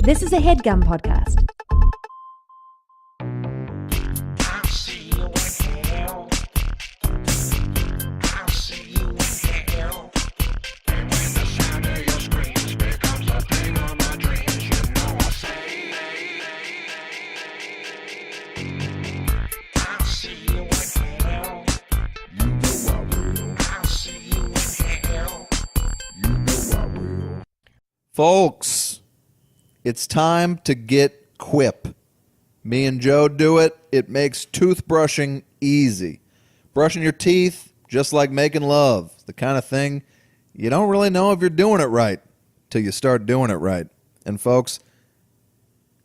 This is a HeadGum podcast. Folks, it's time to get Quip. Me and Joe do it. It makes toothbrushing easy. Brushing your teeth, just like making love. The kind of thing you don't really know if you're doing it right till you start doing it right. And folks,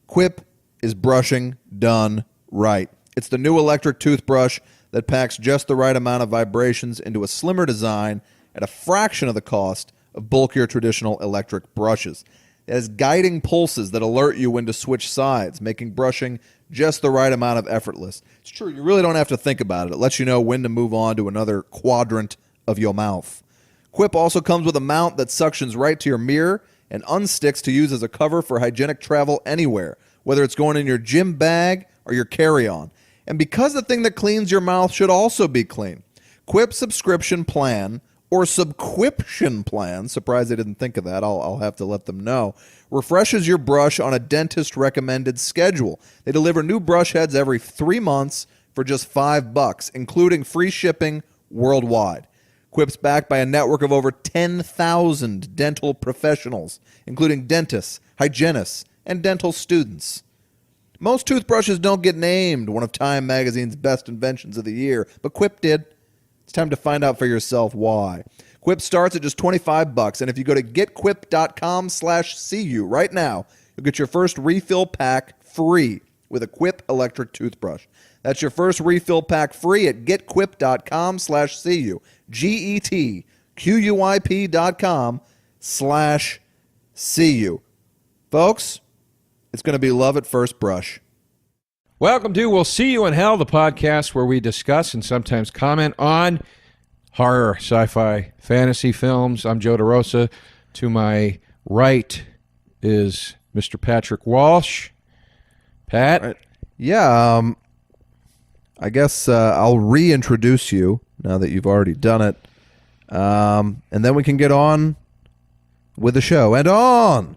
Quip is brushing done right. It's the new electric toothbrush that packs just the right amount of vibrations into a slimmer design at a fraction of the cost of bulkier traditional electric brushes. It has guiding pulses that alert you when to switch sides, making brushing just the right amount of effortless. It's true, you really don't have to think about it. It lets you know when to move on to another quadrant of your mouth. Quip also comes with a mount that suctions right to your mirror and unsticks to use as a cover for hygienic travel anywhere, whether it's going in your gym bag or your carry-on. And because the thing that cleans your mouth should also be clean, Quip's subscription plan or subquiption plan, surprised they didn't think of that, I'll have to let them know, refreshes your brush on a dentist-recommended schedule. They deliver new brush heads every 3 months for just $5, including free shipping worldwide. Quip's backed by a network of over 10,000 dental professionals, including dentists, hygienists, and dental students. Most toothbrushes don't get named one of Time Magazine's best inventions of the year, but Quip did. It's time to find out for yourself why. Quip starts at just $25, and if you go to getquip.com/CU right now, you'll get your first refill pack free with a Quip electric toothbrush. That's your first refill pack free at getquip.com/CU. GETQUIP.com/CU. Folks, it's going to be love at first brush. Welcome to We'll See You in Hell, the podcast where we discuss and sometimes comment on horror, sci-fi, fantasy films. I'm Joe DeRosa. To my right is Mr. Patrick Walsh. Pat? Right. Yeah, I guess I'll reintroduce you now that you've already done it. And then we can get on with the show. And on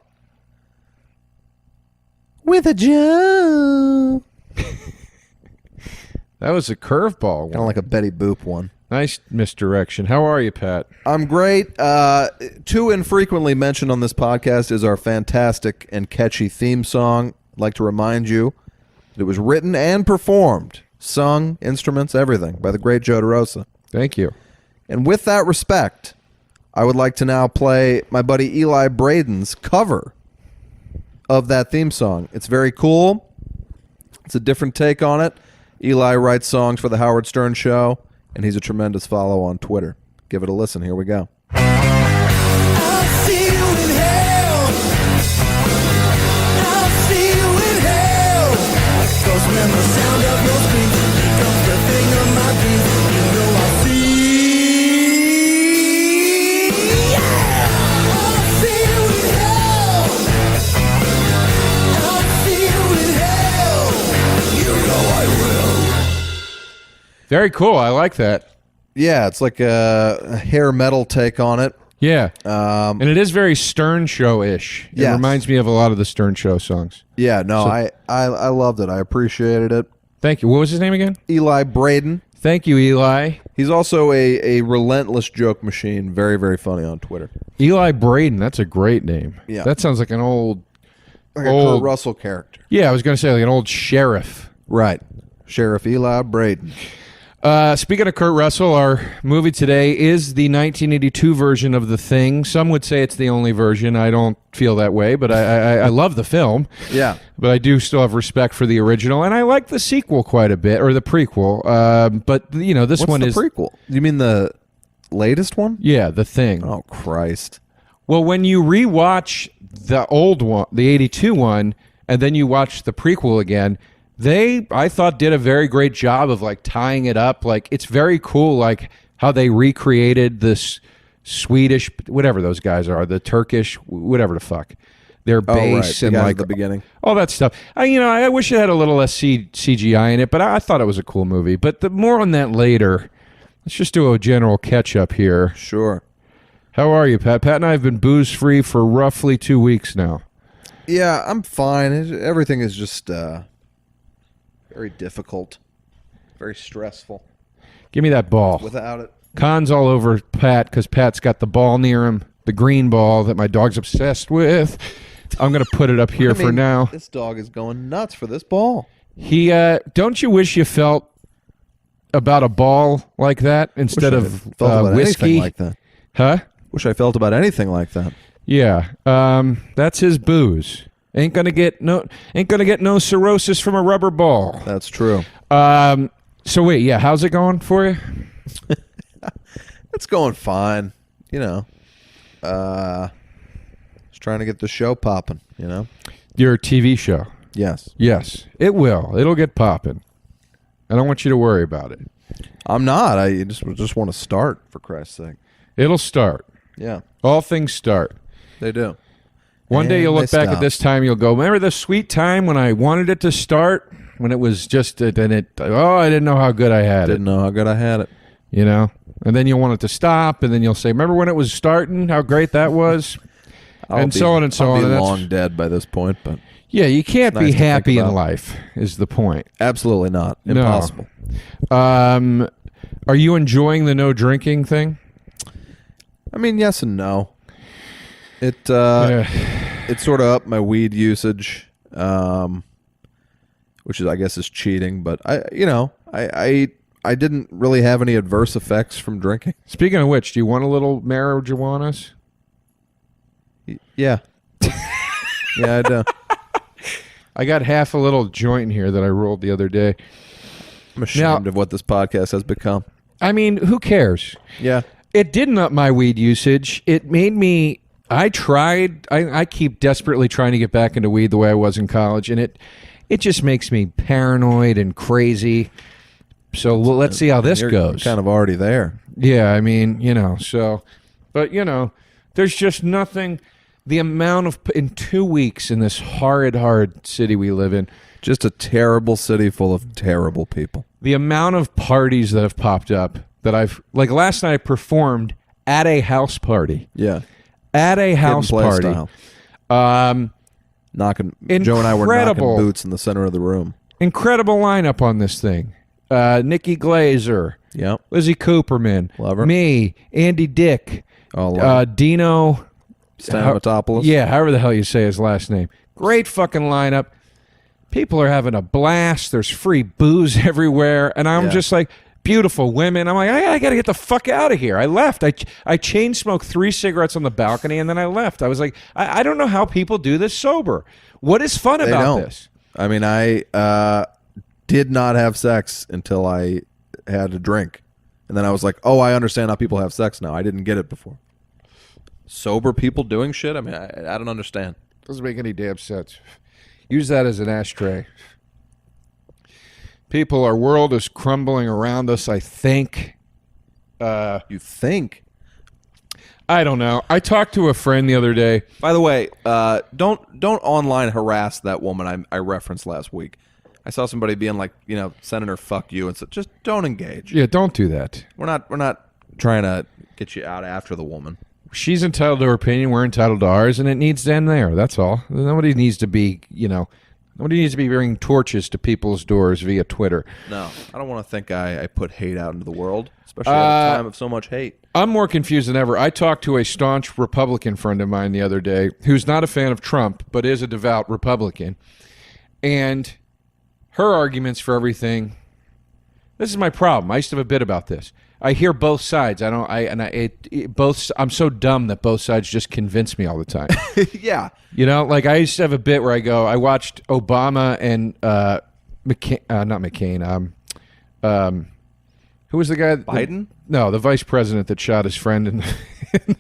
with a Joe. That was a curveball one. Kind of like a Betty Boop one. Nice misdirection. How are you, Pat? I'm great. Too infrequently mentioned on this podcast is our fantastic and catchy theme song. I'd like to remind you that it was written and performed, sung, instruments, everything, by the great Joe DeRosa. Thank you. And with that respect, I would like to now play my buddy Eli Braden's cover of that theme song. It's very cool. It's a different take on it. Eli writes songs for The Howard Stern Show, and he's a tremendous follow on Twitter. Give it a listen. Here we go. I'll see you in hell. I'll see you in hell. 'Cause when the sound of your screams becomes the thing of my dreams, you know I'll see. Yeah! I'll see you in hell. I'll see you in hell. You know I will. Very cool. I like that. Yeah, it's like a hair metal take on it. Yeah. And it is very Stern Show-ish. It Yes. reminds me of a lot of the Stern Show songs. Yeah, no, So- I loved it. I appreciated it. Thank you. What was his name again? Eli Braden. Thank you, Eli. He's also a relentless joke machine. Very, very funny on Twitter. Eli Braden. That's a great name. Yeah. That sounds like an old... Like a Kurt Russell character. Yeah, I was going to say like an old sheriff. Right. Sheriff Eli Braden. Speaking of Kurt Russell, our movie today is the 1982 version of The Thing. Some would say it's the only version. I don't feel that way, but I love the film. Yeah. But I do still have respect for the original, and I like the sequel quite a bit, or the prequel. But, you know, this What's one the is... prequel? You mean the latest one? Yeah, The Thing. Oh, Christ. Well, when you rewatch the old one, the 82 one, and then you watch the prequel again... I thought, did a very great job of like tying it up. Like, it's very cool, like how they recreated this Swedish, whatever those guys are, the Turkish, whatever the fuck. their bass The and guys like at the beginning. all that stuff. I wish it had a little less CGI in it, but I thought it was a cool movie. But more on that later. Let's just do a general catch-up here. Sure. How are you, Pat? Pat and I have been booze-free for roughly 2 weeks now. Yeah, I'm fine. Everything is just very difficult, very stressful. Give me that ball. Without it. Con's all over Pat because Pat's got the ball near him, the green ball that my dog's obsessed with. I'm going to put it up here for now. This dog is going nuts for this ball. He, don't you wish you felt about a ball like that instead of whiskey? Like that. Huh? Wish I felt about anything like that. Yeah. That's his booze. Ain't gonna get no cirrhosis from a rubber ball. That's true. So wait, yeah, how's it going for you? It's going fine. Just trying to get the show popping, Your TV show. Yes. Yes, it will. It'll get popping. I don't want you to worry about it. I'm not. I just want to start, for Christ's sake. It'll start. Yeah. All things start. They do. One day And you'll look they back at stop. this time, you'll go, remember the sweet time when I wanted it to start? When it was just, I didn't know how good I had Didn't know how good I had it. And then you'll want it to stop, and then you'll say, remember when it was starting, how great that was? So on and so on. I'll be And long dead by this point, but yeah, you can't nice be to think happy in about. life, is the point. absolutely not. No. Impossible. Are you enjoying the no drinking thing? I mean, yes and no. It Yeah. it sort of upped my weed usage, which is, I guess, is cheating. But I didn't really have any adverse effects from drinking. Speaking of which, do you want a little marijuana? Yeah, yeah, I do. I got half a little joint in here that I rolled the other day. I'm ashamed of what this podcast has become. I mean, who cares? Yeah, It didn't up my weed usage. It made me. I tried. I keep desperately trying to get back into weed the way I was in college, and it just makes me paranoid and crazy. So let's see how this you're goes. kind of already there. Yeah, I mean, but there's just nothing. The amount of in 2 weeks in this hard city we live in. Just a terrible city full of terrible people. The amount of parties that have popped up that I've like last night I performed at a house party. Yeah, At a house play party. style. Knocking. Joe and I were Incredible. knocking boots in the center of the room. Incredible lineup on this thing. Nikki Glazer, Yep. Lizzie Cooperman, Love her. me, Andy Dick, Oh, Dino Stamatopoulos. Yeah, however the hell you say his last name. Great fucking lineup. People are having a blast. There's free booze everywhere. And I'm Yeah. just like, beautiful women. I'm like, I got to get the fuck out of here. I left. I chain smoked 3 cigarettes on the balcony, and then I left. I was like, I don't know how people do this sober. What is fun They about don't. this? I mean, I did not have sex until I had a drink. And then I was like, oh, I understand how people have sex now. I didn't get it before. Sober people doing shit? I mean, I don't understand. Doesn't make any damn sense. Use that as an ashtray. People, our world is crumbling around us, I think. You think? I don't know. I talked to a friend the other day. By the way, don't online harass that woman I referenced last week. I saw somebody being like, Senator, fuck you, and so just don't engage. Yeah, don't do that. We're not trying to get you out after the woman. She's entitled to her opinion. We're entitled to ours, and it needs to end there. That's all. Nobody needs to be, nobody needs to be bringing torches to people's doors via Twitter. No, I don't want to think I put hate out into the world, especially at a time of so much hate. I'm more confused than ever. I talked to a staunch Republican friend of mine the other day who's not a fan of Trump, but is a devout Republican. And her arguments for everything, this is my problem. I used to have a bit about this. I hear both sides. I'm so dumb that both sides just convince me all the time. Yeah. Like I used to have a bit where I watched Obama and not McCain. Who was the guy? Biden? No, the vice president that shot his friend in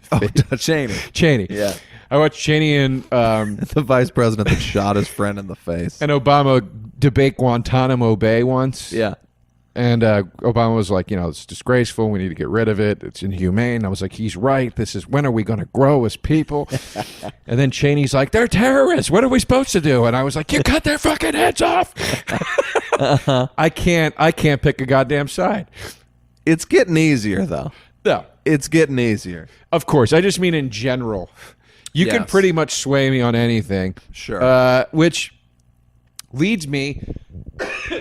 the Cheney. Cheney. Yeah. I watched Cheney and The vice president that shot his friend in the face. Obama debate Guantanamo Bay once. Yeah. And Obama was like, it's disgraceful. We need to get rid of it. It's inhumane. I was like, he's right. When are we going to grow as people? And then Cheney's like, they're terrorists. What are we supposed to do? And I was like, you cut their fucking heads off. I can't pick a goddamn side. It's getting easier, though. No. It's getting easier. Of course. I just mean in general. You can pretty much sway me on anything. Sure. Which leads me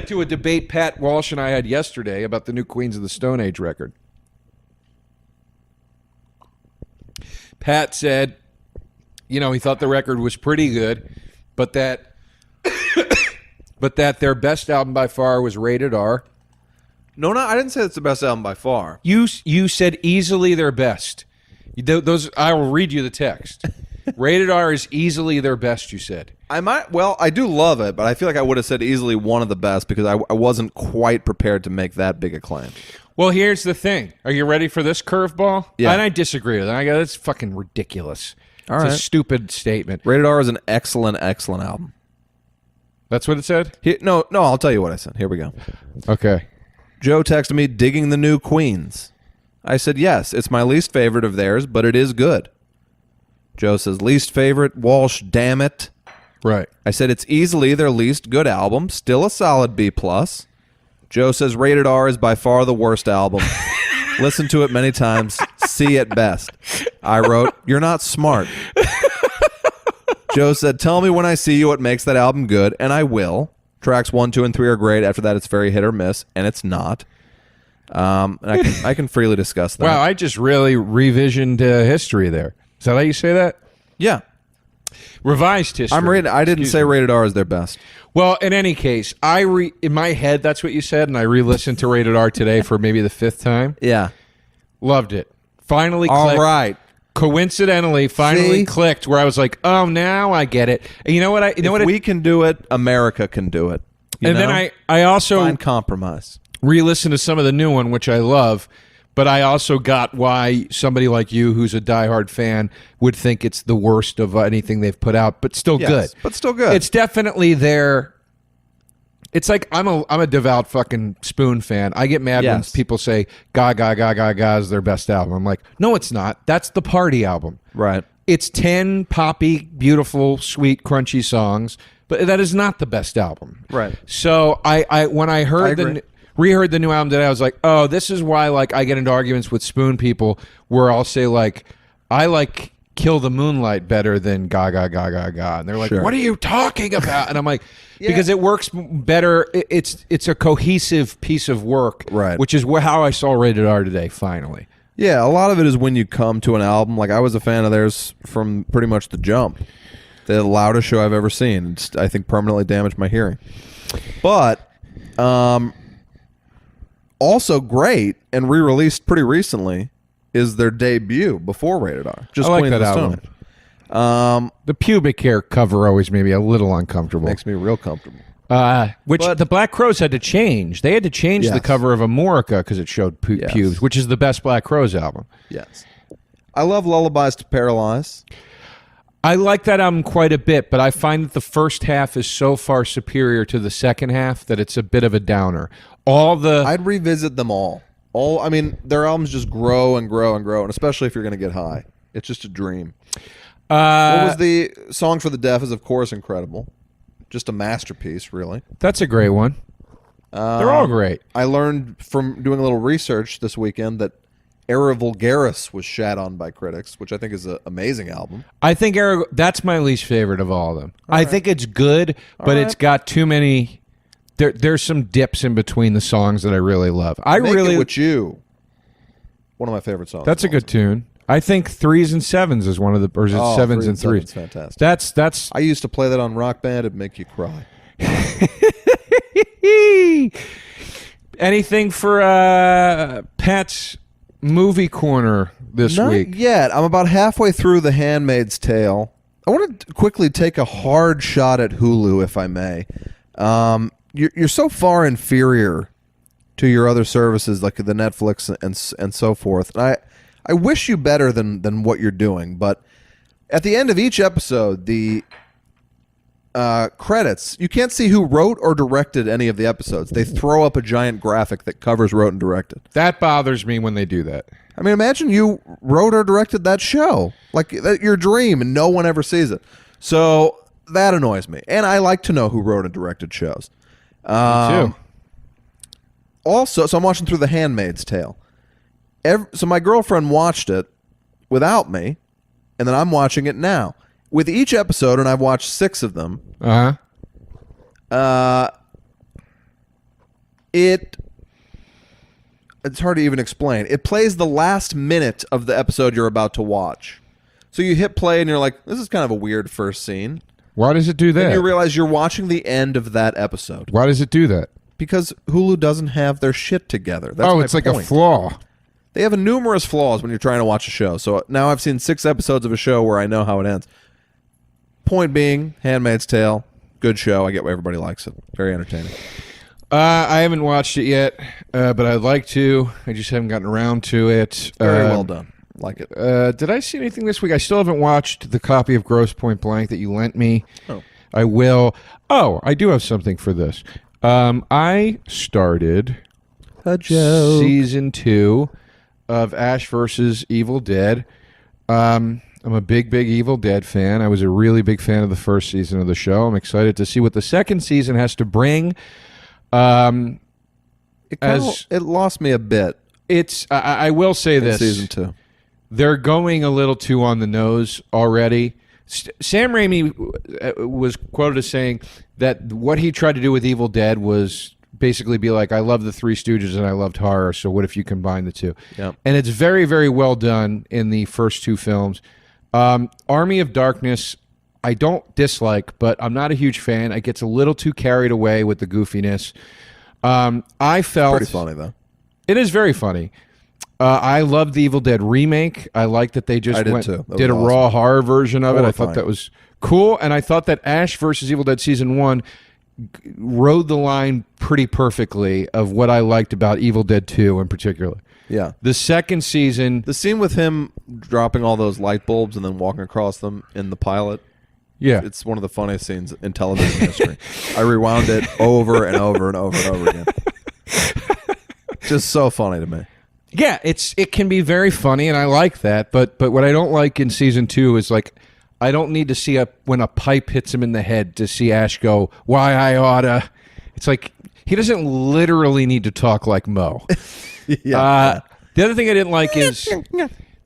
to a debate Pat Walsh and I had yesterday about the new Queens of the Stone Age record. Pat said, he thought the record was pretty good, but that their best album by far was Rated R. No, I didn't say it's the best album by far. You said easily their best. Those I will read you the text. Rated R is easily their best, you said. I do love it, but I feel like I would have said easily one of the best because I wasn't quite prepared to make that big a claim. Well, here's the thing. Are you ready for this curveball? Yeah. And I disagree with it. I go, that's fucking ridiculous. It's a stupid statement. Rated R is an excellent, excellent album. That's what it said? No, I'll tell you what I said. Here we go. Okay. Joe texted me, digging the new Queens. I said, yes, it's my least favorite of theirs, but it is good. Joe says, least favorite, Walsh, damn it. Right. I said, it's easily their least good album, still a solid B+. Joe says, Rated R is by far the worst album. Listen to it many times, C at best. I wrote, you're not smart. Joe said, tell me when I see you what makes that album good, and I will. Tracks 1, 2, and 3 are great. After that, it's very hit or miss, and it's not. And I can freely discuss that. Wow, I just really revisioned history there. Is that how you say that? Yeah. Revised history. I didn't say Rated R is their best. Well, in any case, in my head, that's what you said, and I re-listened to Rated R today for maybe the 5th time. Yeah. Loved it. Finally clicked. All right. Coincidentally, finally clicked where I was like, oh, now I get it. And you know what? If we can do it, America can do it. Then I also find compromise. Re-listened to some of the new one, which I love. But I also got why somebody like you, who's a diehard fan, would think it's the worst of anything they've put out, but still good. But still good. It's definitely there. It's like I'm a devout fucking Spoon fan. I get mad when people say "Ga Ga Ga Ga Ga" is their best album. I'm like, no, it's not. That's the party album. Right. It's 10 poppy, beautiful, sweet, crunchy songs, but that is not the best album. Right. So when I heard reheard the new album today, I was like, oh, this is why I get into arguments with Spoon people where I'll say I like Kill the Moonlight better than Ga Ga Ga Ga Ga. And they're like, what are you talking about? And I'm like, because it works better. It's a cohesive piece of work, right? Which is how I saw Rated R today, finally. Yeah, a lot of it is when you come to an album. Like, I was a fan of theirs from pretty much the jump. The loudest show I've ever seen. It's, I think, permanently damaged my hearing. But also great and re-released pretty recently is their debut before Rated R. Just I like Queen that of the album. Stone. The pubic hair cover always made me a little uncomfortable. Makes me real comfortable. But the Black Crowes had to change. They had to change the cover of Amorica because it showed pubes, which is the best Black Crowes album. Yes. I love Lullabies to Paralyze. I like that album quite a bit, but I find that the first half is so far superior to the second half that it's a bit of a downer. I'd revisit them all. I mean, their albums just grow and grow and grow, and especially if you're going to get high. It's just a dream. What was the Song for the Deaf is, of course, incredible. Just a masterpiece, really. That's a great one. They're all great. I learned from doing a little research this weekend that Era Vulgaris was shat on by critics, which I think is an amazing album. I think that's my least favorite of all of them. I think it's good, but it's got too many... There's some dips in between the songs that I really love. Make It With You. One of my favorite songs. That's a good tune. I think 3s and 7s is one of the... Or is it 7s and 3s? Fantastic. That's... I used to play that on Rock Band. It'd make you cry. Anything for Pat's movie corner this week? Not yet. I'm about halfway through The Handmaid's Tale. I want to quickly take a hard shot at Hulu, if I may. You're so far inferior to your other services like the Netflix and so forth. And I wish you better than what you're doing, but at the end of each episode, the credits, you can't see who wrote or directed any of the episodes. They throw up a giant graphic that covers wrote and directed. That bothers me when they do that. I mean, imagine you wrote or directed that show. Like, that your dream, and no one ever sees it. So that annoys me. And I like to know who wrote and directed shows. Me too. Also, so I'm watching through The Handmaid's Tale. So my girlfriend watched it without me, and then I'm watching it now. With each episode, and I've watched 6 of them, it's hard to even explain. It plays the last minute of the episode you're about to watch. So you hit play, and you're like, this is kind of a weird first scene. Why does it do that? And you realize you're watching the end of that episode. Why does it do that? Because Hulu doesn't have their shit together. That's my it's like point. a flaw. They have numerous flaws when you're trying to watch a show. So now I've seen 6 episodes of a show where I know how it ends. Point being, Handmaid's Tale, good show. I get why everybody likes it. Very entertaining. I haven't watched it yet, but I'd like to. I just haven't gotten around to it. Very well done. Like it. Did I see anything this week? I still haven't watched the copy of Grosse Point Blank that you lent me. Oh. I will. Oh, I do have something for this. I started season 2 of Ash vs. Evil Dead. I'm a big Evil Dead fan. I was a really big fan of the first season of the show. I'm excited to see what the second season has to bring. It lost me a bit. I will say in this. Season 2. They're going a little too on the nose already. Sam Raimi was quoted as saying that what he tried to do with Evil Dead was basically be like, I love the Three Stooges and I loved horror, so what if you combine the two? Yep. And it's very, very well done in the first 2 films. Army of Darkness, I don't dislike, but I'm not a huge fan. It gets a little too carried away with the goofiness. I felt... Pretty funny, though. It is very funny. I loved the Evil Dead remake. I liked that they just did a raw horror version of it. I thought that was cool, and I thought that Ash vs. Evil Dead Season 1 rode the line pretty perfectly of what I liked about Evil Dead 2 in particular. Yeah. The second season... The scene with him dropping all those light bulbs and then walking across them in the pilot, yeah, it's one of the funniest scenes in television history. I rewound it over and over and over and over again. Just so funny to me. Yeah, it can be very funny, and I like that. But what I don't like in season 2 is, like, I don't need to see when a pipe hits him in the head to see Ash go, why I oughta. It's like he doesn't literally need to talk like Mo. Yeah. The other thing I didn't like is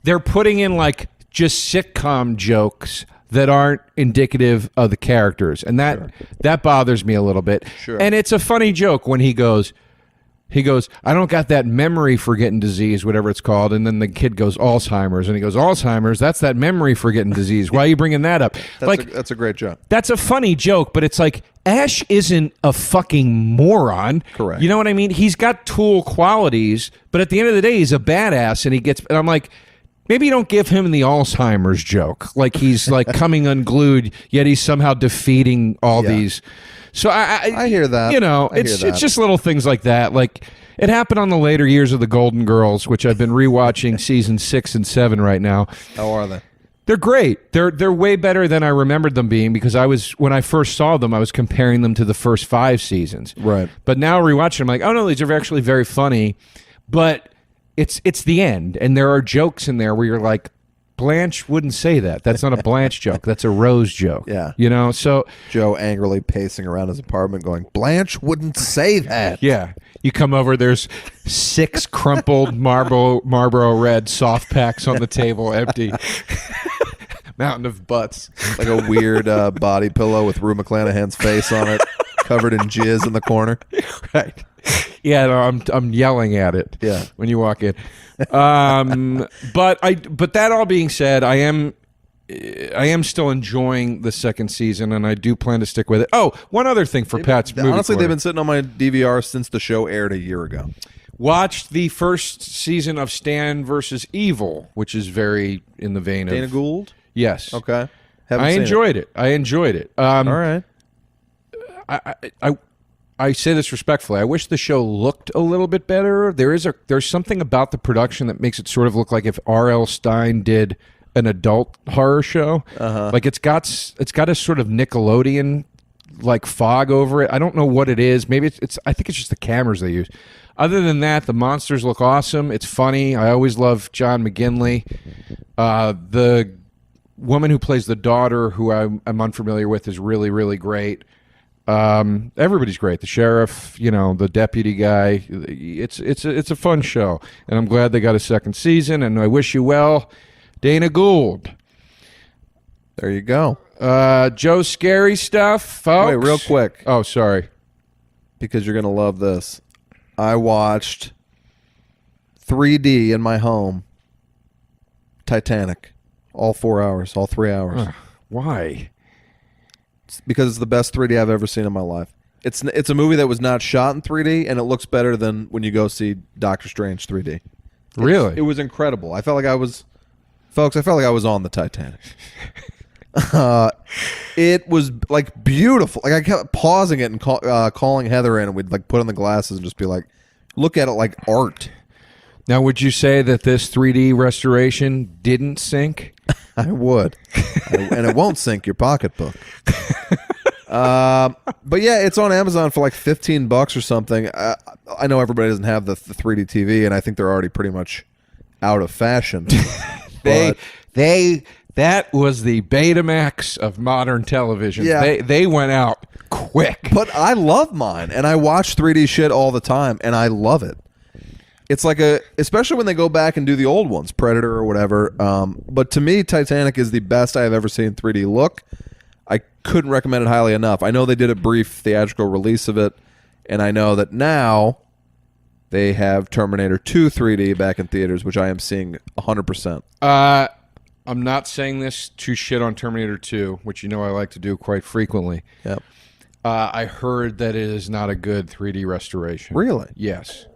they're putting in like just sitcom jokes that aren't indicative of the characters, and that bothers me a little bit. Sure. And it's a funny joke when he goes, I don't got that memory forgetting disease, whatever it's called. And then the kid goes, Alzheimer's. And he goes, Alzheimer's? That's that memory forgetting disease. Why are you bringing that up? That's a great joke. That's a funny joke, but it's like, Ash isn't a fucking moron. Correct. You know what I mean? He's got tool qualities, but at the end of the day, he's a badass. And I'm like, maybe you don't give him the Alzheimer's joke. Like he's like coming unglued, yet he's somehow defeating all these... So I hear that. You know, it's just little things like that. Like it happened on the later years of the Golden Girls, which I've been rewatching season 6 and 7 right now. How are they? They're great. They're way better than I remembered them being because when I first saw them, I was comparing them to the first 5 seasons. Right. But now rewatching them, I'm like, oh no, these are actually very funny. But it's the end, and there are jokes in there where you're like, Blanche wouldn't say that. That's not a Blanche joke. That's a Rose joke. Yeah. You know, so... Joe angrily pacing around his apartment going, Blanche wouldn't say that. Yeah. You come over, there's 6 crumpled Marlboro Red soft packs on the table, empty. Mountain of butts. Like a weird body pillow with Rue McClanahan's face on it, covered in jizz in the corner. Right. Yeah, no, I'm yelling at it. Yeah. When you walk in. But that all being said, I am still enjoying the second season, and I do plan to stick with it. Oh, one other thing for Pat's movie honestly, corner. they've been sitting on my DVR since the show aired a year ago. Watched the first season of Stan versus Evil, which is very in the vein Dana of Gould? Yes. Okay. I enjoyed it. I enjoyed it. All right. I say this respectfully. I wish the show looked a little bit better. There's something about the production that makes it sort of look like if R.L. Stine did an adult horror show. Uh-huh. Like it's got a sort of Nickelodeon like fog over it. I don't know what it is. Maybe it's I think it's just the cameras they use. Other than that, the monsters look awesome. It's funny. I always love John McGinley. The woman who plays the daughter, who I'm unfamiliar with, is really, really great. Everybody's great. The sheriff, the deputy guy. It's a fun show, and I'm glad they got a second season. And I wish you well, Dana Gould. There you go. Joe, scary stuff, folks. Wait, real quick. Oh, sorry. Because you're gonna love this. I watched 3D in my home. Titanic, all 4 hours, all 3 hours. Why? Because it's the best 3D I've ever seen in my life. It's a movie that was not shot in 3D, and it looks better than when you go see Doctor Strange 3D. Really? It was incredible. I felt like I was on the Titanic. It was like beautiful. Like I kept pausing it and calling Heather in, and we'd like put on the glasses and just be like, look at it like art. Now, would you say that this 3D restoration didn't sink? I would. And it won't sink your pocketbook. But yeah, it's on Amazon for like $15 or something. I know everybody doesn't have the 3D TV, and I think they're already pretty much out of fashion. That was the Betamax of modern television. Yeah. They went out quick. But I love mine, and I watch 3D shit all the time, and I love it. It's like especially when they go back and do the old ones, Predator or whatever. But to me, Titanic is the best I have ever seen 3D look. I couldn't recommend it highly enough. I know they did a brief theatrical release of it, and I know that now they have Terminator 2 3D back in theaters, which I am seeing 100%. I'm not saying this to shit on Terminator 2, which I like to do quite frequently. Yep. I heard that it is not a good 3D restoration. Really? Yes.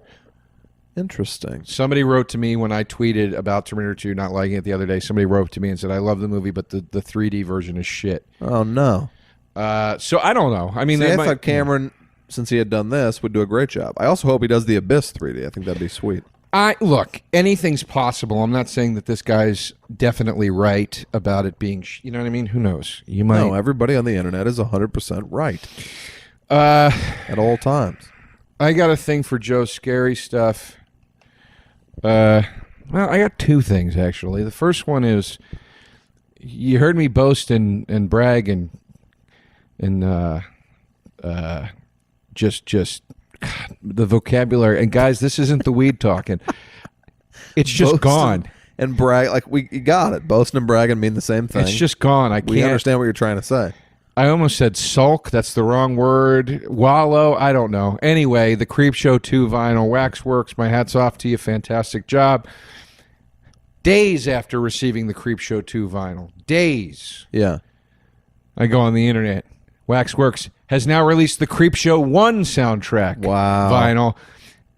Interesting. Somebody wrote to me when I tweeted about Terminator 2 not liking it the other day. Somebody wrote to me and said, I love the movie, but the 3D version is shit. Oh, no. So I don't know. I mean, I thought Cameron, since he had done this, would do a great job. I also hope he does the Abyss 3D. I think that'd be sweet. Look, anything's possible. I'm not saying that this guy's definitely right about it being, you know what I mean? Who knows? You might. No, everybody on the internet is 100% right. At all times. I got a thing for Joe's scary stuff. Well, I got two things, actually. The first one is, you heard me boast and brag and just God, the vocabulary. And guys, this isn't the weed talking. It's just Boasting gone. And brag, like you got it. Boasting and bragging mean the same thing. It's just gone. We understand what you're trying to say. I almost said sulk. That's the wrong word. Wallow. I don't know. Anyway, the Creepshow 2 vinyl Waxworks. My hat's off to you. Fantastic job. Days after receiving the Creepshow 2 vinyl. Days. Yeah. I go on the internet. Waxworks has now released the Creepshow 1 soundtrack vinyl.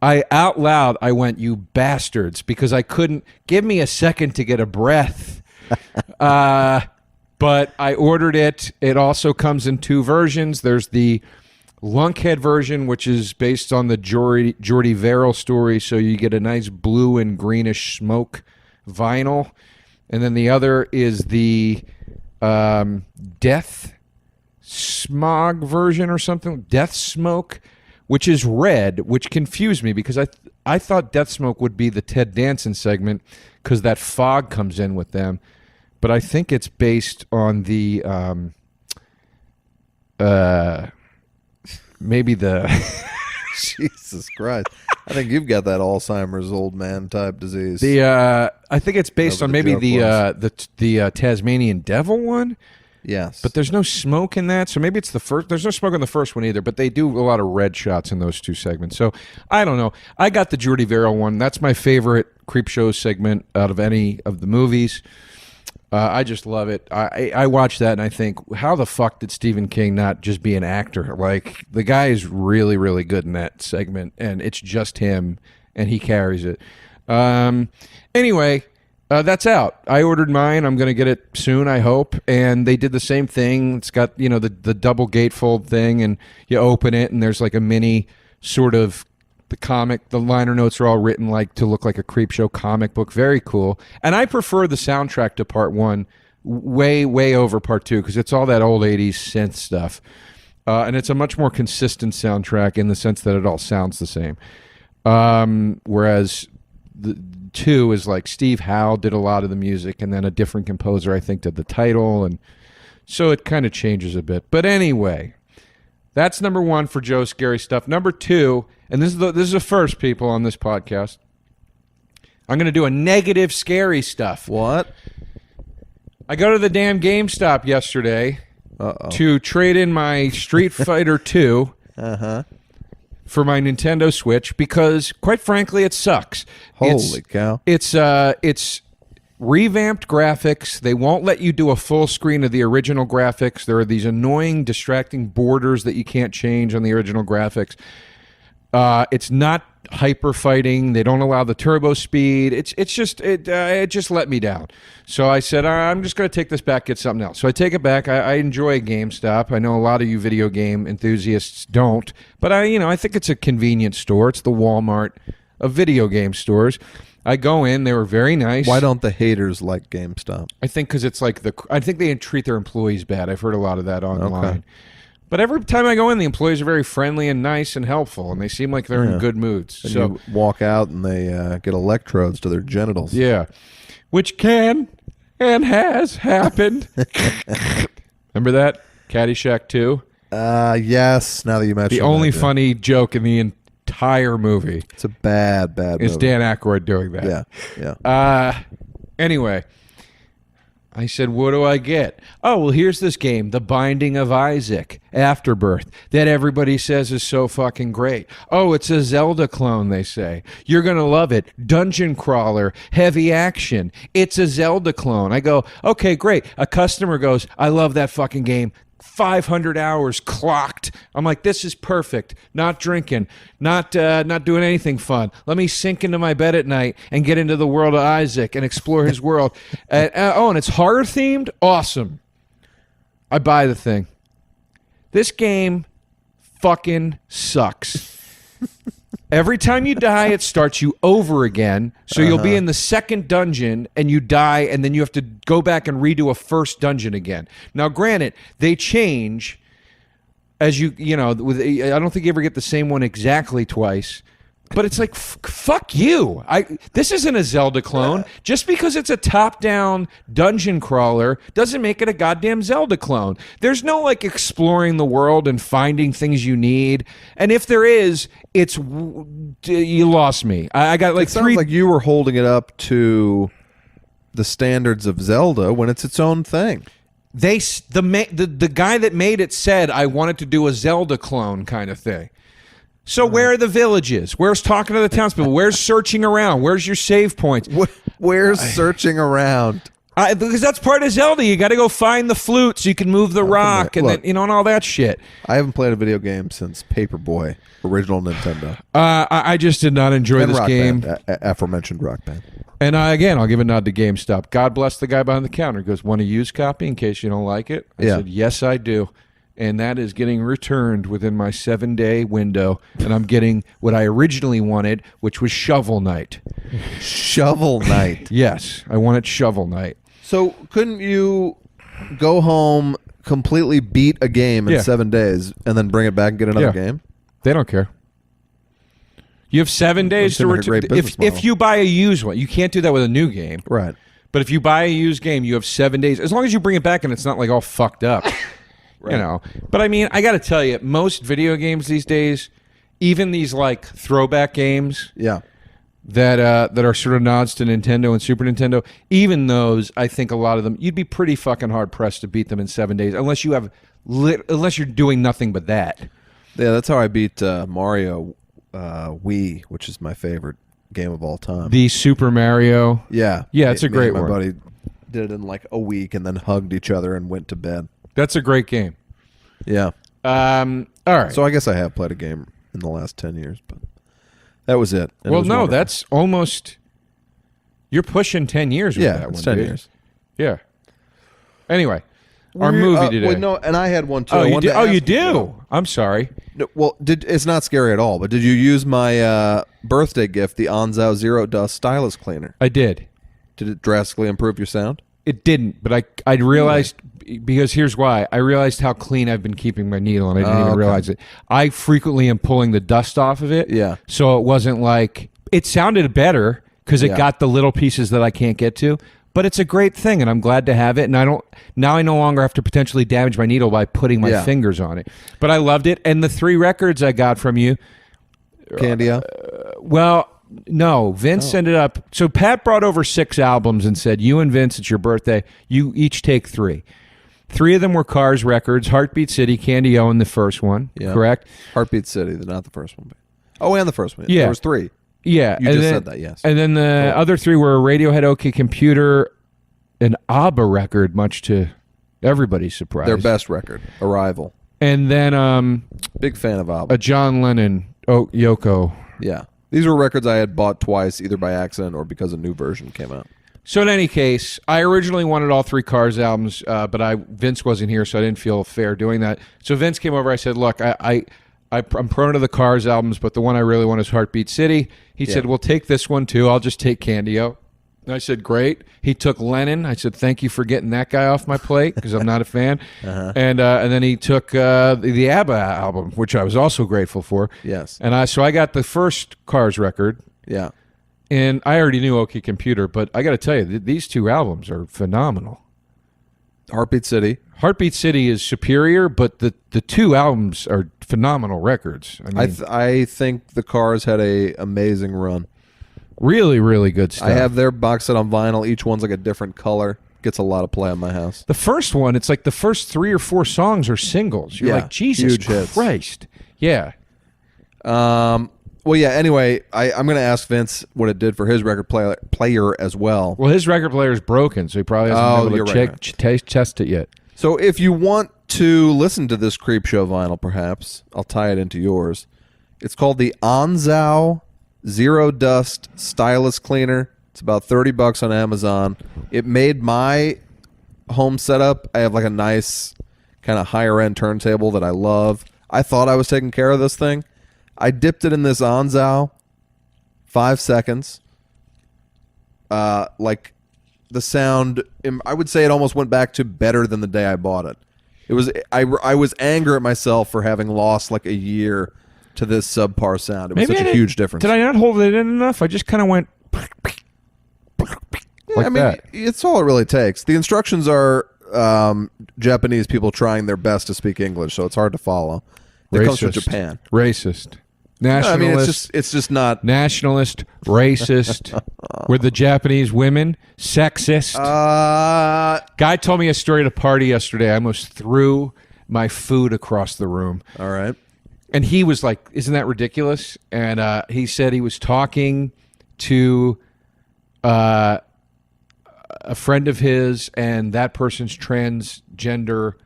Out loud, I went, you bastards, because I couldn't. Give me a second to get a breath. But I ordered it. It also comes in two versions. There's the Lunkhead version, which is based on the Jordy Verrill story, so you get a nice blue and greenish smoke vinyl. And then the other is the Death Smog version or something. Death Smoke, which is red, which confused me because I thought Death Smoke would be the Ted Danson segment because that fog comes in with them. But I think it's based on the maybe the Jesus Christ. I think you've got that Alzheimer's old man type disease. I think it's based on maybe the Tasmanian Devil one. Yes. But there's no smoke in that, so maybe it's the first. There's no smoke in the first one either, but they do a lot of red shots in those two segments. So I don't know. I got the Jordy Verrill one. That's my favorite Creepshow segment out of any of the movies. I just love it. I watch that and I think, how the fuck did Stephen King not just be an actor? Like, the guy is really, really good in that segment, and it's just him, and he carries it. Anyway, that's out. I ordered mine. I'm going to get it soon, I hope. And they did the same thing. It's got, the double gatefold thing, and you open it, and there's like a mini sort of the comic. The liner notes are all written like to look like a Creepshow comic book. Very cool. And I prefer the soundtrack to part one way, way over part two because it's all that old 80s synth stuff. and it's a much more consistent soundtrack in the sense that it all sounds the same. Whereas the 2 is like Steve Howe did a lot of the music, and then a different composer, I think, did the title, and so it kind of changes a bit. But anyway, that's number 1 for Joe's scary stuff. Number 2, and this is the first, people, on this podcast. I'm going to do a negative scary stuff. What? I go to the damn GameStop yesterday to trade in my Street Fighter 2 for my Nintendo Switch because, quite frankly, it sucks. Holy cow. It's revamped graphics. They won't let you do a full screen of the original graphics. There are these annoying, distracting borders that you can't change on the original graphics. It's not hyper fighting. They don't allow the turbo speed. It just let me down. So I said, I'm just going to take this back, get something else. So I take it back. I enjoy GameStop. I know a lot of you video game enthusiasts don't, but I think it's a convenience store. It's the Walmart of video game stores. I go in. They were very nice. Why don't the haters like GameStop? I think because it's like I think they treat their employees bad. I've heard a lot of that online. Okay. But every time I go in, the employees are very friendly and nice and helpful, and they seem like they're in good moods. And so you walk out and they get electrodes to their genitals. Yeah, which can and has happened. Remember that? Caddyshack 2? Yes, now that you mention it. The only funny joke in the entire movie. It's a bad movie. Is Dan Aykroyd doing that. Yeah. Anyway, I said, what do I get? Oh, well, here's this game, The Binding of Isaac, Afterbirth, that everybody says is so fucking great. Oh, it's a Zelda clone, they say. You're going to love it. Dungeon crawler, heavy action. It's a Zelda clone. I go, okay, great. A customer goes, I love that fucking game. 500 hours clocked. I'm like, this is perfect. Not drinking, not doing anything fun. Let me sink into my bed at night and get into the world of Isaac and explore his world. And it's horror themed. Awesome. I buy the thing. This game fucking sucks. Every time you die, it starts you over again. So you'll be in the second dungeon and you die, and then you have to go back and redo a first dungeon again. Now, granted, they change as I don't think you ever get the same one exactly twice. But it's like, fuck you. This isn't a Zelda clone. Just because it's a top-down dungeon crawler doesn't make it a goddamn Zelda clone. There's no, exploring the world and finding things you need. And if there is, you lost me. I got it sounds like you were holding it up to the standards of Zelda when it's its own thing. The guy that made it said, I wanted to do a Zelda clone kind of thing. So where are the villages? Where's talking to the townspeople? Where's searching around? Where's your save points? Where's searching around? Because that's part of Zelda. You got to go find the flute so you can move the rock and then, and all that shit. I haven't played a video game since Paperboy, original Nintendo. I just did not enjoy this game. Aforementioned Rock Band. And again, I'll give a nod to GameStop. God bless the guy behind the counter. He goes, want a used copy in case you don't like it? I said, yes, I do. And that is getting returned within my 7-day window. And I'm getting what I originally wanted, which was Shovel Knight. Shovel Knight? Yes, I wanted Shovel Knight. So couldn't you go home, completely beat a game in 7 days, and then bring it back and get another game? They don't care. You have 7 days to return. If you buy a used one, you can't do that with a new game. Right. But if you buy a used game, you have 7 days. As long as you bring it back and it's not all fucked up. Right. But I mean, I got to tell you, most video games these days, even these throwback games, that are sort of nods to Nintendo and Super Nintendo, even those, I think a lot of them, you'd be pretty fucking hard pressed to beat them in 7 days, unless you're doing nothing but that. Yeah, that's how I beat Mario Wii, which is my favorite game of all time. The Super Mario. Yeah, it's a great one. My buddy did it in a week and then hugged each other and went to bed. That's a great game. Yeah. All right. So I guess I have played a game in the last 10 years, but that was it. And well, no, that's almost... You're pushing 10 years with that one, it's 10 years. Yeah. Anyway, our movie today. Well, no, and I had one too. Oh, you do? I'm sorry. No, well, it's not scary at all, but did you use my birthday gift, the Anzao Zero Dust Stylus Cleaner? I did. Did it drastically improve your sound? It didn't, but I realized, because here's why. I realized how clean I've been keeping my needle, and I didn't even realize it. I frequently am pulling the dust off of it. Yeah. So it wasn't like, it sounded better because it got the little pieces that I can't get to, but it's a great thing, and I'm glad to have it, and I no longer have to potentially damage my needle by putting my fingers on it. But I loved it, and the 3 records I got from you. Candia? Well, no, Vince ended up. So Pat brought over 6 albums and said, "You and Vince, it's your birthday. You each take 3." 3 of them were Cars records: Heartbeat City, Candy O, and the first one. Yeah. Correct. Heartbeat City, not the first one. Oh, and the first one. Yeah, there was 3. Yeah, you just said that. Yes. And then the other 3 were Radiohead, OK Computer, an ABBA record, much to everybody's surprise. Their best record, Arrival. And then big fan of ABBA. A John Lennon, Yoko. Yeah. These were records I had bought twice, either by accident or because a new version came out. So in any case, I originally wanted all 3 Cars albums, but Vince wasn't here, so I didn't feel fair doing that. So Vince came over. I said, "Look, I'm prone to the Cars albums, but the one I really want is Heartbeat City." He said, "Well, take this one too. I'll just take Candy-O." And I said, "Great." He took Lennon. I said, "Thank you for getting that guy off my plate because I'm not a fan." And then he took the ABBA album, which I was also grateful for. Yes. And so I got the first Cars record. Yeah. And I already knew OK Computer, but I got to tell you, these 2 albums are phenomenal. Heartbeat City. Heartbeat City is superior, but the 2 albums are phenomenal records. I mean, I think the Cars had a amazing run. Really, really good stuff. I have their box set on vinyl. Each one's like a different color. Gets a lot of play on my house. The first one, it's like the first 3 or 4 songs are singles. You're like, Jesus Christ. Yeah. Well, yeah, anyway, I'm going to ask Vince what it did for his record player as well. Well, his record player is broken, so he probably hasn't been able to test it yet. So if you want to listen to this Creepshow vinyl, perhaps, I'll tie it into yours. It's called the Anzao Zero Dust Stylus Cleaner. It's about $30 on Amazon. It made my home setup. I have like a nice kind of higher end turntable that I love. I thought I was taking care of this thing. I dipped it in this Anzao, 5 seconds. Like the sound, I would say it almost went back to better than the day I bought it. It was I was angry at myself for having lost like a year to this subpar sound. It was such a huge difference. Did I not hold it in enough? I just kind of went like that. It's all it really takes. The instructions are Japanese people trying their best to speak English, so it's hard to follow. It comes from Japan. Racist. Nationalist. I mean, it's just not nationalist, racist. Were the Japanese women sexist? Guy told me a story at a party yesterday. I almost threw my food across the room. All right. And he was like, "Isn't that ridiculous?" And he said he was talking to a friend of his, and that person's transgender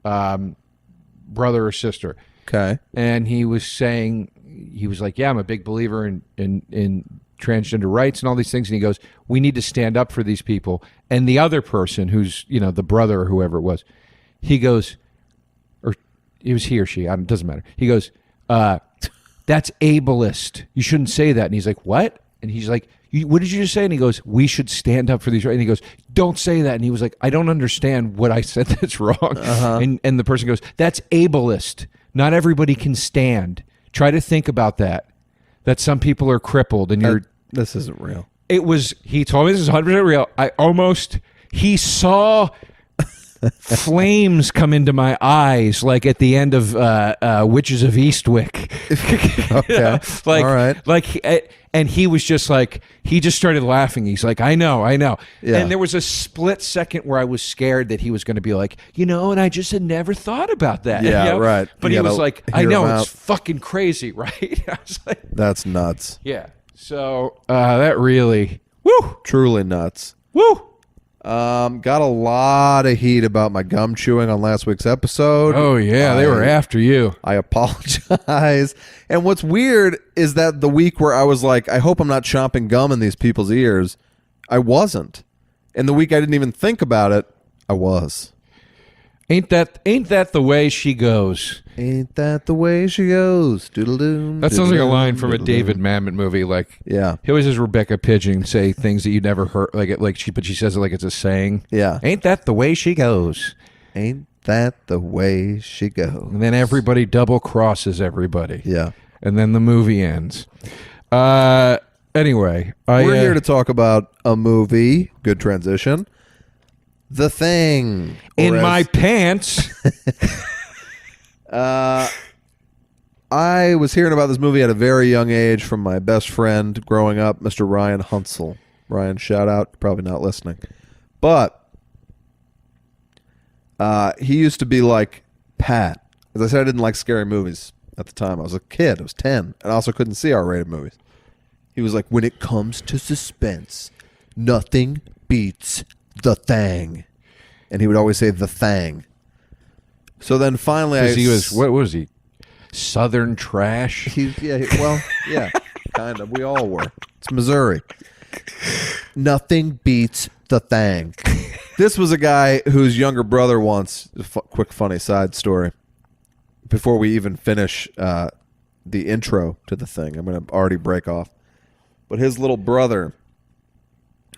brother or sister. Okay. And he was saying, he was like, "Yeah, I'm a big believer in transgender rights and all these things." And he goes, "We need to stand up for these people." And the other person, who's, you know, the brother or whoever it was, he goes, or it was he or she, it doesn't matter. He goes, "That's ableist. You shouldn't say that." And he's like, "What?" And he's like, "What did you just say?" And he goes, "We should stand up for these rights." And he goes, "Don't say that." And he was like, "I don't understand what I said that's wrong." And the person goes, "That's ableist. Not everybody can stand. Try to think about that. That some people are crippled and this isn't real." It was, he told me this is 100% real. He saw flames come into my eyes, like at the end of Witches of Eastwick. Okay. Like, all right. And he was just like, he just started laughing. He's like, I know. Yeah. And there was a split second where I was scared that he was going to be like, and I just had never thought about that. Yeah, right. But You he was gotta like, I hear know, him it's out. fucking crazy, right? I was like, That's nuts. yeah. So that really, woo, Truly nuts. woo. Got a lot of heat about my gum chewing on last week's episode. Oh, yeah, they were after you. I apologize. And what's weird is that the week where I was like, I hope I'm not chomping gum in these people's ears, I wasn't. And the week I didn't even think about it, I was. Ain't that the way she goes? Ain't that the way she goes? Doodle-doo. That sounds like a line from a David Mamet movie. Like, Yeah. he always has Rebecca Pigeon say things that you never heard. But she says it like it's a saying. Yeah. Ain't that the way she goes? Ain't that the way she goes? And then everybody double crosses everybody. Yeah. And then the movie ends. Anyway, We're here to talk about a movie. Good transition. The Thing. in my pants. I was hearing about this movie at a very young age from my best friend growing up, Mr. Ryan Hunsel. Ryan, shout out. Probably not listening. But he used to be like, Pat. As I said, I didn't like scary movies at the time. I was a kid. I was 10. And I also couldn't see R-rated movies. He was like, when it comes to suspense, nothing beats The Thing. And he would always say The Thing. So then finally He was, what was he? Southern trash? Yeah, kind of. We all were. It's Missouri. Nothing beats The Thing. This was a guy whose younger brother once, quick funny side story, before we even finish the intro to The Thing. I'm going to already break off. But his little brother,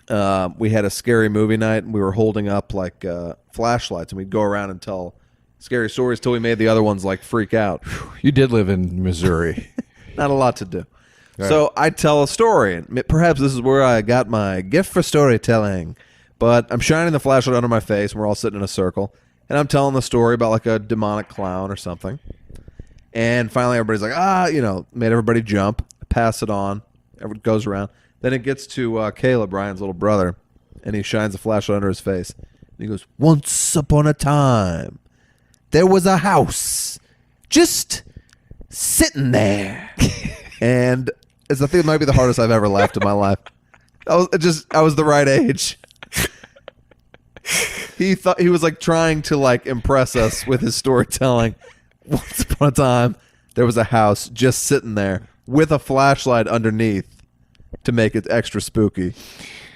we had a scary movie night, and we were holding up like flashlights, and we'd go around and tell scary stories till we made the other ones like freak out. You did live in Missouri. Not a lot to do. Right. So I tell a story, and perhaps this is where I got my gift for storytelling. But I'm shining the flashlight under my face, and we're all sitting in a circle, and I'm telling the story about like a demonic clown or something. And finally, everybody's like, made everybody jump, pass it on. Everyone goes around. Then it gets to Caleb, Brian's little brother, and he shines the flashlight under his face. And he goes, once upon a time, there was a house just sitting there. And I think it might be the hardest I've ever laughed in my life. I was the right age. He thought he was like trying to like impress us with his storytelling. Once upon a time, there was a house just sitting there with a flashlight underneath to make it extra spooky.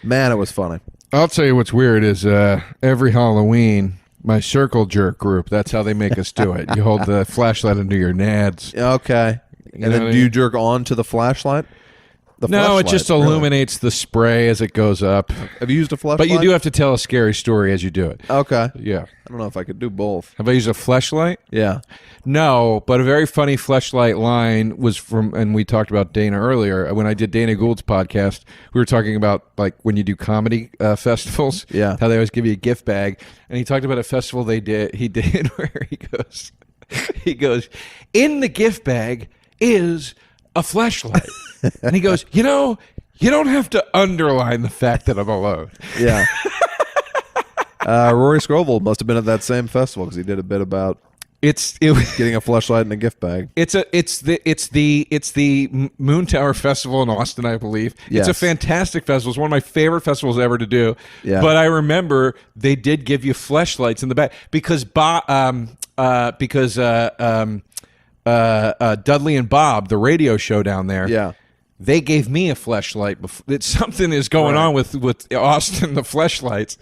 Man, it was funny. I'll tell you what's weird is every Halloween, my circle jerk group, that's how they make us do it. You hold the flashlight under your nads. Okay. And then do you jerk on to the flashlight? No, it just illuminates the spray as it goes up. Have you used a flashlight? But you do have to tell a scary story as you do it. Okay. Yeah. I don't know if I could do both. Have I used a fleshlight? Yeah. No, but a very funny fleshlight line was from, and we talked about Dana earlier. When I did Dana Gould's podcast, we were talking about like when you do comedy festivals, Yeah. how they always give you a gift bag. And he talked about a festival he did where he goes, in the gift bag is a fleshlight. And he goes, you don't have to underline the fact that I'm alone. Yeah. Rory Scovel must have been at that same festival because he did a bit about getting a fleshlight in a gift bag. It's the Moon Tower Festival in Austin, I believe. Yes. It's a fantastic festival. It's one of my favorite festivals ever to do. Yeah. But I remember they did give you fleshlights in the back because Dudley and Bob, the radio show down there. Yeah. They gave me a fleshlight. Something is going on with Austin, the fleshlights.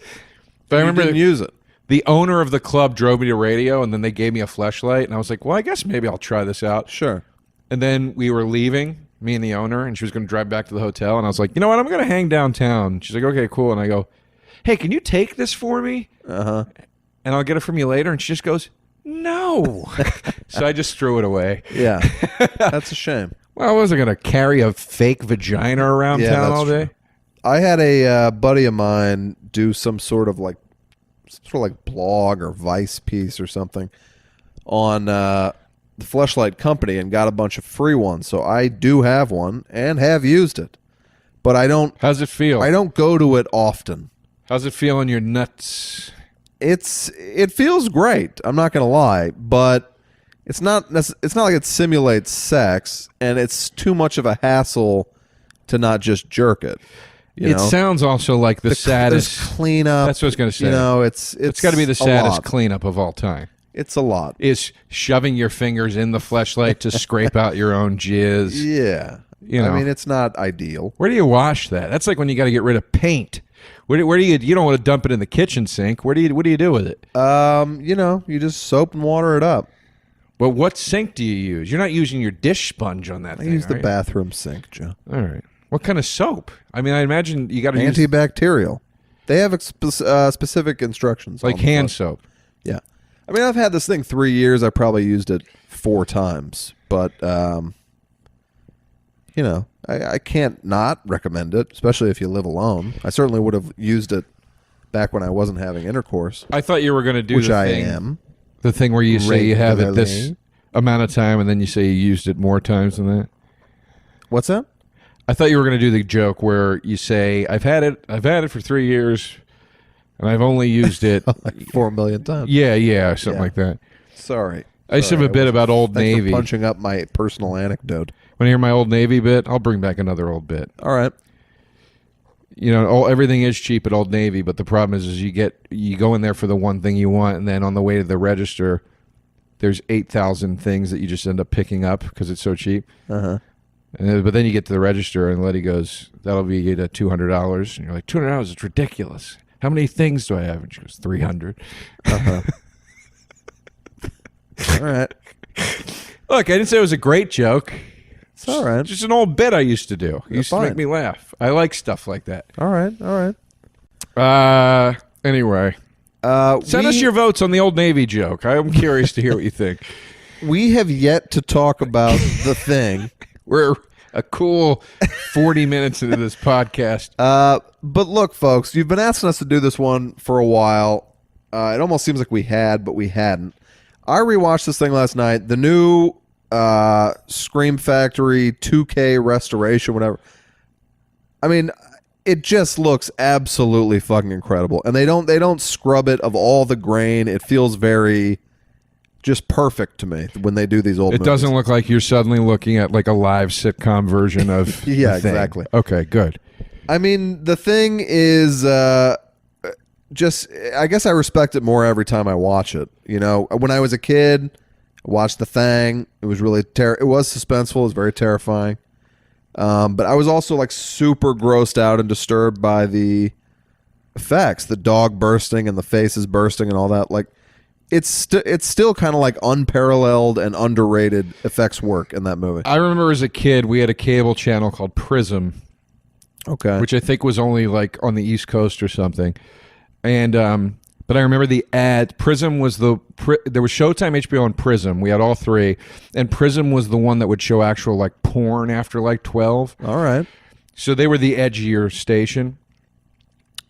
But I remember didn't use it. The owner of the club drove me to radio, and then they gave me a fleshlight, and I was like, well, I guess maybe I'll try this out. Sure. And then we were leaving, me and the owner, and she was going to drive back to the hotel, and I was like, you know what, I'm going to hang downtown. She's like, okay, cool. And I go, hey, can you take this for me? Uh-huh. And I'll get it from you later. And she just goes, no. So I just threw it away. Yeah. That's a shame. Well, I wasn't going to carry a fake vagina around town all day. True. I had a buddy of mine do some sort of blog or Vice piece or something on the Fleshlight Company and got a bunch of free ones. So I do have one and have used it. But I don't... How's it feel? I don't go to it often. How's it feel in your nuts? It feels great. I'm not going to lie. But it's not like it simulates sex, and it's too much of a hassle to not just jerk it. You know? Sounds also like the saddest cleanup. That's what I was going to say. You know, it's got to be the saddest cleanup of all time. It's a lot. Is shoving your fingers in the fleshlight to scrape out your own jizz. Yeah. You know. I mean, it's not ideal. Where do you wash that? That's like when you got to get rid of paint. Where do you don't want to dump it in the kitchen sink. What do you do with it? You just soap and water it up. But what sink do you use? You're not using your dish sponge on that I thing, use the are you? bathroom sink, Joe. All right. What kind of soap? I mean, I imagine you got to use Antibacterial. They have specific instructions. like on the hand front. soap. Yeah. I mean, I've had this thing 3 years. I probably used it 4 times. But, you know, I can't not recommend it, especially if you live alone. I certainly would have used it back when I wasn't having intercourse, I thought you were going to do which the I thing. am. The thing where you say you have it this Regularly. amount of time and then you say you used it more times than that. What's that? I thought you were going to do the joke where you say, I've had it for 3 years and I've only used it. Like 4 million times. yeah, something Yeah. like that. Sorry. I used to have a bit about Old Thanks Navy. for punching up my personal anecdote. When I hear my Old Navy bit, I'll bring back another old bit. All right. You know, everything is cheap at Old Navy, but the problem is you go in there for the one thing you want, and then on the way to the register, there's 8,000 things that you just end up picking up because it's so cheap. Uh-huh. But then you get to the register, and the lady goes, "That'll be $200," and you're like, "$200 is ridiculous. How many things do I have?" And she goes, 300. Uh-huh. All right. Look, I didn't say it was a great joke. It's all right. It's just an old bit I used to do. It used to fine. make me laugh. I like stuff like that. All right. All right. Anyway, send us your votes on the Old Navy joke. I'm curious to hear what you think. We have yet to talk about the thing. We're a cool 40 minutes into this podcast. But look, folks, you've been asking us to do this one for a while. It almost seems like we had, but we hadn't. I rewatched this thing last night. The new Scream Factory 2K restoration, whatever. I mean, it just looks absolutely fucking incredible, and they don't scrub it of all the grain. It feels very just perfect to me when they do these old. It movies. doesn't look like you're suddenly looking at like a live sitcom version of Yeah, The Thing. exactly. Okay, good. I mean, the thing is just, I guess I respect it more every time I watch it. You know, when I was a kid, I watched The Thing. It was really it was suspenseful. It was very terrifying. But I was also like super grossed out and disturbed by the effects, the dog bursting and the faces bursting and all that. Like, it's still kind of like unparalleled and underrated effects work in that movie. I remember as a kid, we had a cable channel called Prism, Okay. which I think was only like on the East Coast or something. And but I remember the ad. Prism was there was Showtime, HBO, and Prism. We had all three, and Prism was the one that would show actual like porn after like 12. All right. So they were the edgier station.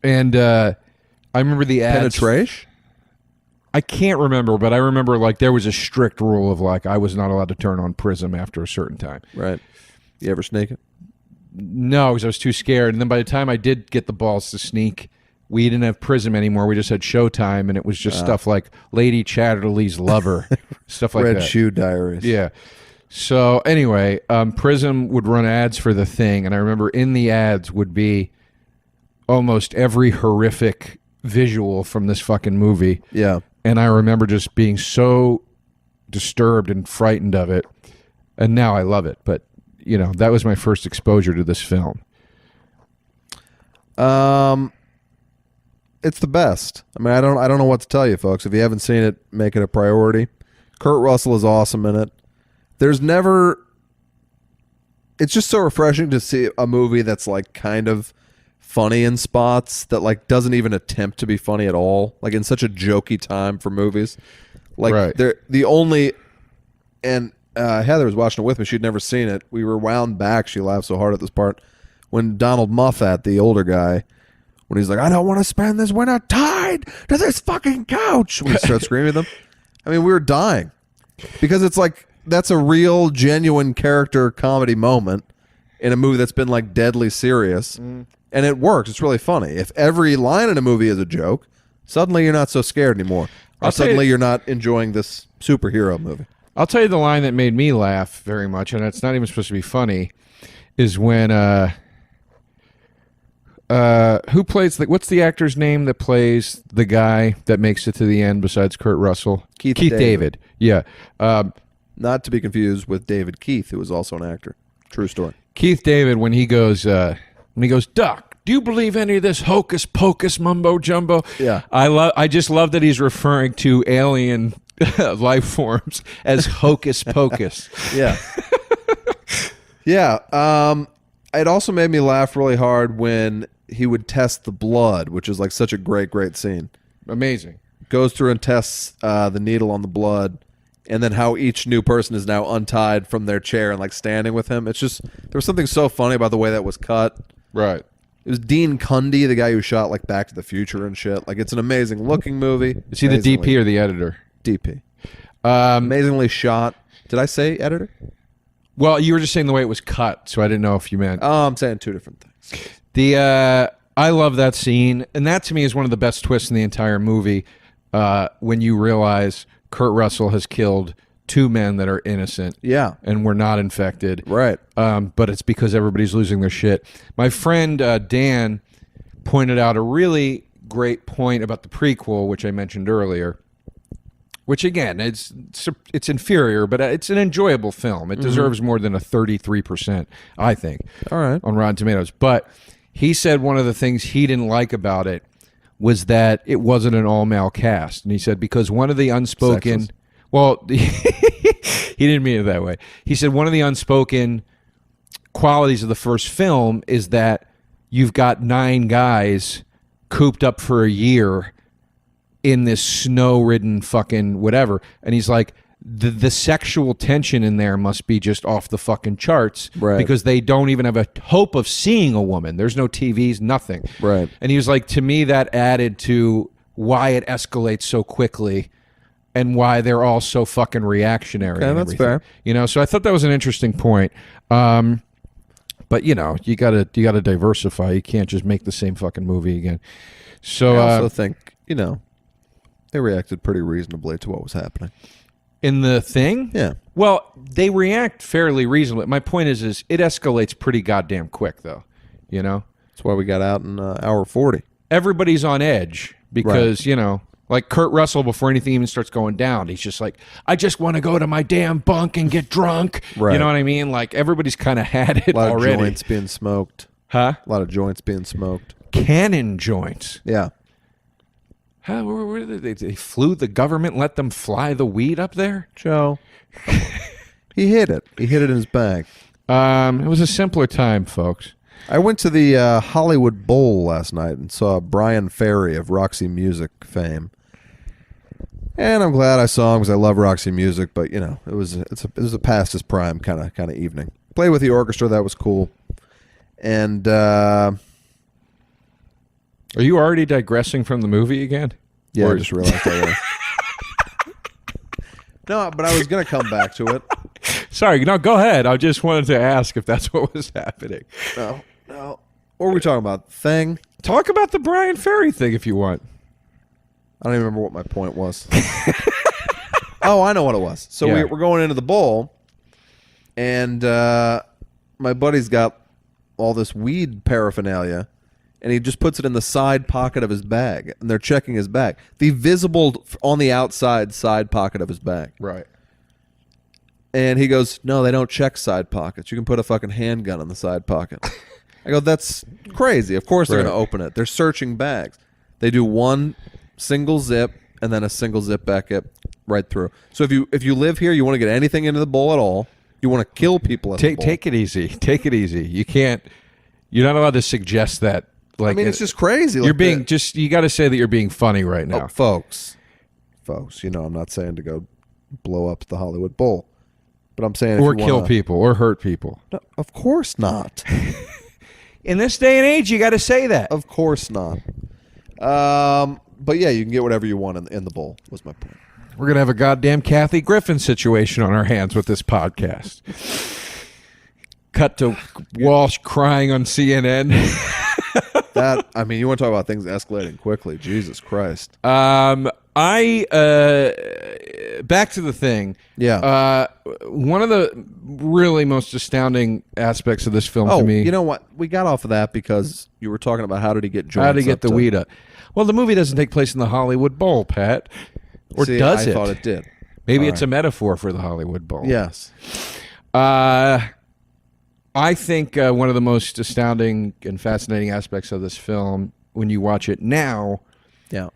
And I remember the ads. Penetration? I can't remember, but I remember like there was a strict rule of like I was not allowed to turn on Prism after a certain time. Right. You ever snake it? No, because I was too scared. And then by the time I did get the balls to sneak, we didn't have Prism anymore. We just had Showtime, and it was just stuff like Lady Chatterley's Lover, stuff like Red that. Shoe Diaries. Yeah. So anyway, Prism would run ads for The Thing, and I remember in the ads would be almost every horrific visual from this fucking movie. Yeah. And I remember just being so disturbed and frightened of it. And now I love it. But, you know, that was my first exposure to this film. It's the best. I mean, I don't know what to tell you, folks. If you haven't seen it, make it a priority. Kurt Russell is awesome in it. It's just so refreshing to see a movie that's like kind of funny in spots, that like doesn't even attempt to be funny at all, like in such a jokey time for movies. Like Right. they're the only, and Heather was watching it with me. She'd never seen it. We were wound back. She laughed so hard at this part when Donald Moffat, the older guy, when he's like, "I don't want to spend this winter tied to this fucking couch," we start screaming at them. I mean, we were dying because it's like that's a real, genuine character comedy moment in a movie that's been like deadly serious, and it works. It's really funny. If every line in a movie is a joke, suddenly you're not so scared anymore. Or I'll tell you- suddenly you're not enjoying this superhero movie. I'll tell you the line that made me laugh very much, and it's not even supposed to be funny, is when who plays what's the actor's name that plays the guy that makes it to the end besides Kurt Russell? Keith David. Yeah. Not to be confused with David Keith, who was also an actor. True story. Keith David, when he goes, Doc, do you believe any of this hocus pocus mumbo jumbo? Yeah. I just love that he's referring to alien life forms as hocus pocus. Yeah. Yeah. It also made me laugh really hard when he would test the blood, which is like such a great scene. Amazing. Goes through and tests the needle on the blood, and then how each new person is now untied from their chair and like standing with him. It's just, there was something so funny about the way that was cut. Right. It was Dean Cundy, the guy who shot like Back to the Future and shit. Like, it's an amazing looking movie. Is he the DP or the editor? DP. Amazingly shot. Did I say editor? Well, you were just saying the way it was cut, so I didn't know if you meant. Oh, I'm saying two different things. I love that scene, and that to me is one of the best twists in the entire movie. When you realize Kurt Russell has killed two men that are innocent, and were not infected, right? But it's because everybody's losing their shit. My friend Dan pointed out a really great point about the prequel, which I mentioned earlier. Which again, it's inferior, but it's an enjoyable film. It deserves more than a 33%, I think, on Rotten Tomatoes. But he said one of the things he didn't like about it was that it wasn't an all-male cast. And he said because one of the unspoken... Sexist. Well, he didn't mean it that way. He said one of the unspoken qualities of the first film is that you've got 9 guys cooped up for a year in this snow-ridden fucking whatever. And he's like, the sexual tension in there must be just off the fucking charts, right? Because they don't even have a hope of seeing a woman. There's no TVs, nothing. Right. And he was like, to me, that added to why it escalates so quickly and why they're all so fucking reactionary. Yeah, that's fair. You know, so I thought that was an interesting point. But you know, you gotta diversify. You can't just make the same fucking movie again. So I also think, you know, they reacted pretty reasonably to what was happening. In the thing? Yeah. Well, they react fairly reasonably. My point is it escalates pretty goddamn quick, though. You know? That's why we got out in hour 40. Everybody's on edge because, you know, like Kurt Russell, before anything even starts going down, he's just like, I just want to go to my damn bunk and get drunk. Right. You know what I mean? Like, everybody's kind of had it a lot already. of joints being smoked. Huh? A lot of joints being smoked. Cannon joints. Yeah. How, where did they flew the government, let them fly the weed up there? Joe. He hid it. He hid it in his bag. It was a simpler time, folks. I went to the Hollywood Bowl last night and saw Brian Ferry of Roxy Music fame. And I'm glad I saw him because I love Roxy Music, but you know, it was a past his prime kind of evening. Played with the orchestra, that was cool. And are you already digressing from the movie again? yeah, Or- I just realized I was. No, but I was going to come back to it. Sorry, no, go ahead. I just wanted to ask if that's what was happening. No. What were we talking about? Thing? Talk about the Brian Ferry thing if you want. I don't even remember what my point was. Oh, I know what it was. So Yeah. we're going into the bowl, and my buddy's got all this weed paraphernalia, and he just puts it in the side pocket of his bag, and they're checking his bag. The visible on the outside side pocket of his bag. Right. And he goes, no, they don't check side pockets. You can put a fucking handgun in the side pocket. I go, that's crazy. Of course they're Right. going to open it. They're searching bags. They do one single zip and then a single zip back up right through. So if you live here, you want to get anything into the bowl at all, you want to kill people at the bowl. Take it easy. Take it easy. You're not allowed to suggest that. Like, I mean, it's just crazy. You're like being you got to say that you're being funny right now. Oh, folks, you know, I'm not saying to go blow up the Hollywood Bowl, but I'm saying Or if you kill wanna, people or hurt people. No, of course not. In this day and age, you got to say that. Of course not. But yeah, you can get whatever you want in the bowl, was my point. We're going to have a goddamn Kathy Griffin situation on our hands with this podcast. Cut to Walsh crying on CNN. I mean, you want to talk about things escalating quickly. Jesus Christ. Back to the thing. Yeah. One of the really most astounding aspects of this film to me. You know what? We got off of that because you were talking about how did he get joints How to get up the to- weed up. Well, the movie doesn't take place in the Hollywood Bowl, Pat. Or See, does I it? thought it did. Maybe All it's right. a metaphor for the Hollywood Bowl. Yes. I think one of the most astounding and fascinating aspects of this film, when you watch it now, Yeah.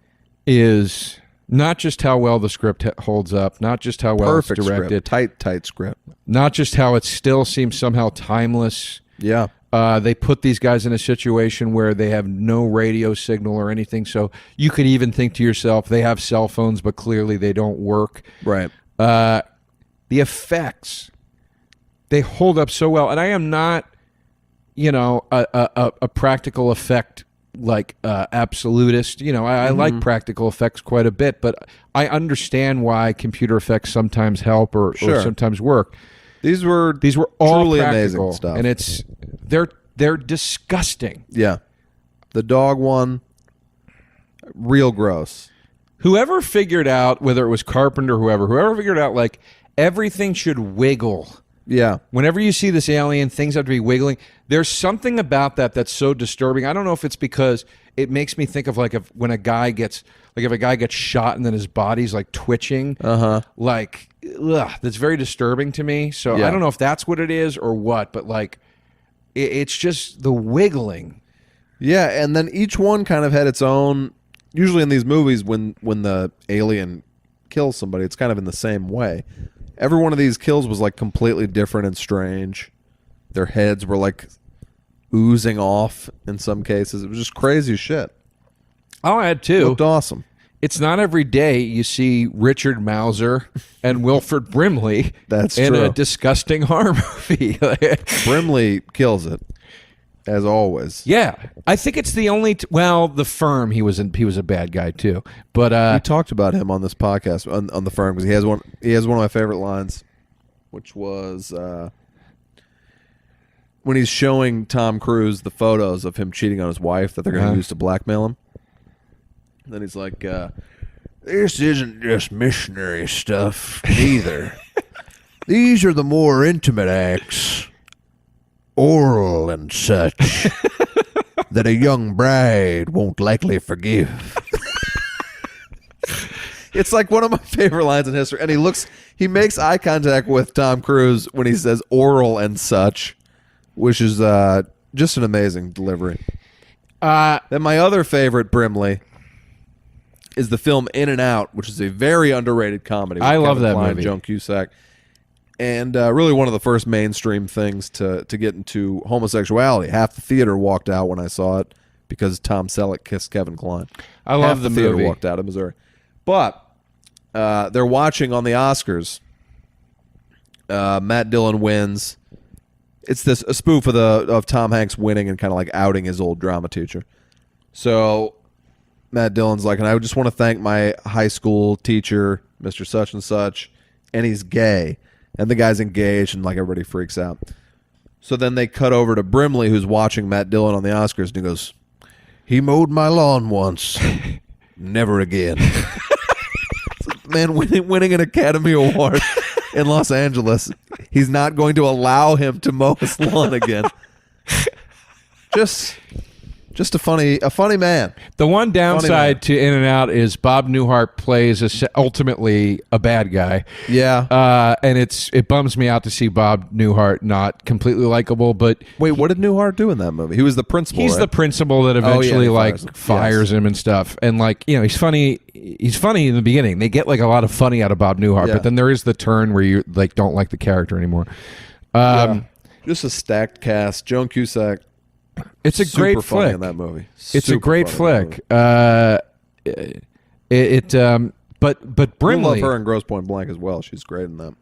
is Not just how well the script holds up, not just how well Perfect it's directed, script. Tight script. not just how it still seems somehow timeless. Yeah. They put these guys in a situation where they have no radio signal or anything, so you could even think to yourself, they have cell phones, but clearly they don't work. Right. The effects, they hold up so well. And I am not, a practical effect absolutist. I like practical effects quite a bit, but I understand why computer effects sometimes help or sometimes work. These were all truly practical, amazing stuff. And they're disgusting. Yeah. The dog one, real gross. Whoever figured out, whether it was Carpenter, whoever figured out like everything should wiggle. Yeah. Whenever you see this alien, things have to be wiggling. There's something about that that's so disturbing. I don't know if it's because it makes me think of when a guy gets shot and then his body's like twitching. That's very disturbing to me. So Yeah. I don't know if that's what it is or what, but it's just the wiggling. Yeah, and then each one kind of had its own. Usually in these movies, when the alien kills somebody, it's kind of in the same way. Every one of these kills was like completely different and strange. Their heads were like oozing off in some cases. It was just crazy shit. I'll add It too. looked awesome. It's not every day you see Richard Mauser and Wilford Brimley That's in true. a disgusting horror movie. Brimley kills it, as always. Yeah, I think it's the only. The Firm, he was a bad guy too. But We talked about him on this podcast on The Firm because he has one. He has one of my favorite lines, which was when he's showing Tom Cruise the photos of him cheating on his wife that they're going to use to blackmail him. Then he's like, "This isn't just missionary stuff either. These are the more intimate acts, oral and such, that a young bride won't likely forgive." It's like one of my favorite lines in history. And he makes eye contact with Tom Cruise when he says oral and such, which is just an amazing delivery. Then my other favorite Brimley is the film In and Out, which is a very underrated comedy. With I love Kevin that Kline, movie. Joan Cusack. And really one of the first mainstream things to get into homosexuality. Half the theater walked out when I saw it because Tom Selleck kissed Kevin Kline. I love Half the theater movie. walked out of Missouri. But they're watching on the Oscars. Matt Dillon wins. It's a spoof of Tom Hanks winning and kind of like outing his old drama teacher. So Matt Dillon's like, and I just want to thank my high school teacher, Mr. Such and Such, and he's gay. And the guy's engaged, and like everybody freaks out. So then they cut over to Brimley, who's watching Matt Dillon on the Oscars, and he goes, "He mowed my lawn once, never again." Man, winning an Academy Award in Los Angeles, he's not going to allow him to mow his lawn again. Just a funny man. The one downside to In and Out is Bob Newhart plays ultimately a bad guy. Yeah. And it bums me out to see Bob Newhart not completely likable. But Wait, what did Newhart do in that movie? He was the principal. he's right? the principal that eventually he fires him and stuff. And he's funny. He's funny in the beginning. They get like a lot of funny out of Bob Newhart, Yeah. but then there is the turn where you like don't like the character anymore. Just a stacked cast. Joan Cusack. It's a super great funny flick in that movie. It's a Super great funny in that flick. But movie. I Brimley, love her in Grosse Pointe Blank as well. She's great in that.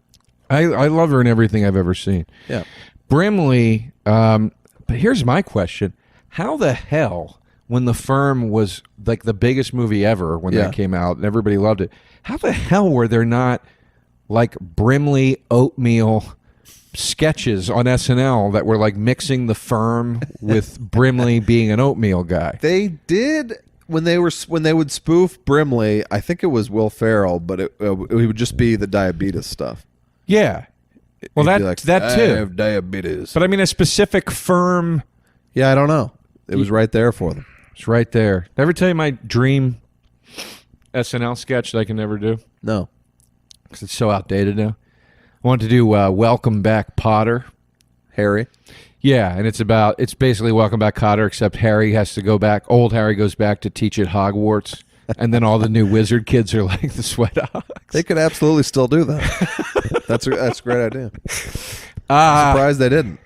I love her in everything I've ever seen. Yeah. Brimley, but here's my question. How the hell, when The Firm was like the biggest movie ever when that came out and everybody loved it, how the hell were there not like Brimley oatmeal sketches on SNL that were like mixing The Firm with Brimley being an oatmeal guy? They did when they would spoof Brimley. I think it was Will Ferrell, but it would just be the diabetes stuff. Yeah. Well, He'd that be like, that I too. have diabetes. But I mean, a specific Firm. Yeah, I don't know. It was right there for them. It's right there. Did I ever tell you my dream SNL sketch that I can never do No. because it's so outdated now? I wanted to do Welcome Back Potter. Harry. Yeah, and it's basically Welcome Back Kotter, except Harry has to go back. Old Harry goes back to teach at Hogwarts And then all the new wizard kids are like the Sweat Hogs. They could absolutely still do that. That's a great idea. I'm surprised they didn't.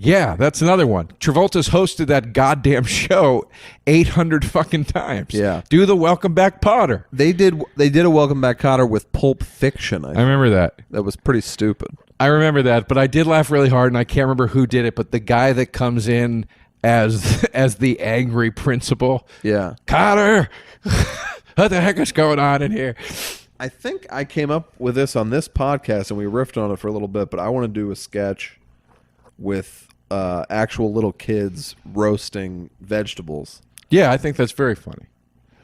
Yeah, that's another one. Travolta's hosted that goddamn show 800 fucking times. Yeah. Do the Welcome Back Potter. They did a Welcome Back Kotter with Pulp Fiction. I remember that. That was pretty stupid. I remember that, but I did laugh really hard, and I can't remember who did it, but the guy that comes in as the angry principal. Yeah. Cotter! What the heck is going on in here? I think I came up with this on this podcast, and we riffed on it for a little bit, but I want to do a sketch with actual little kids roasting vegetables. Yeah, I think that's very funny.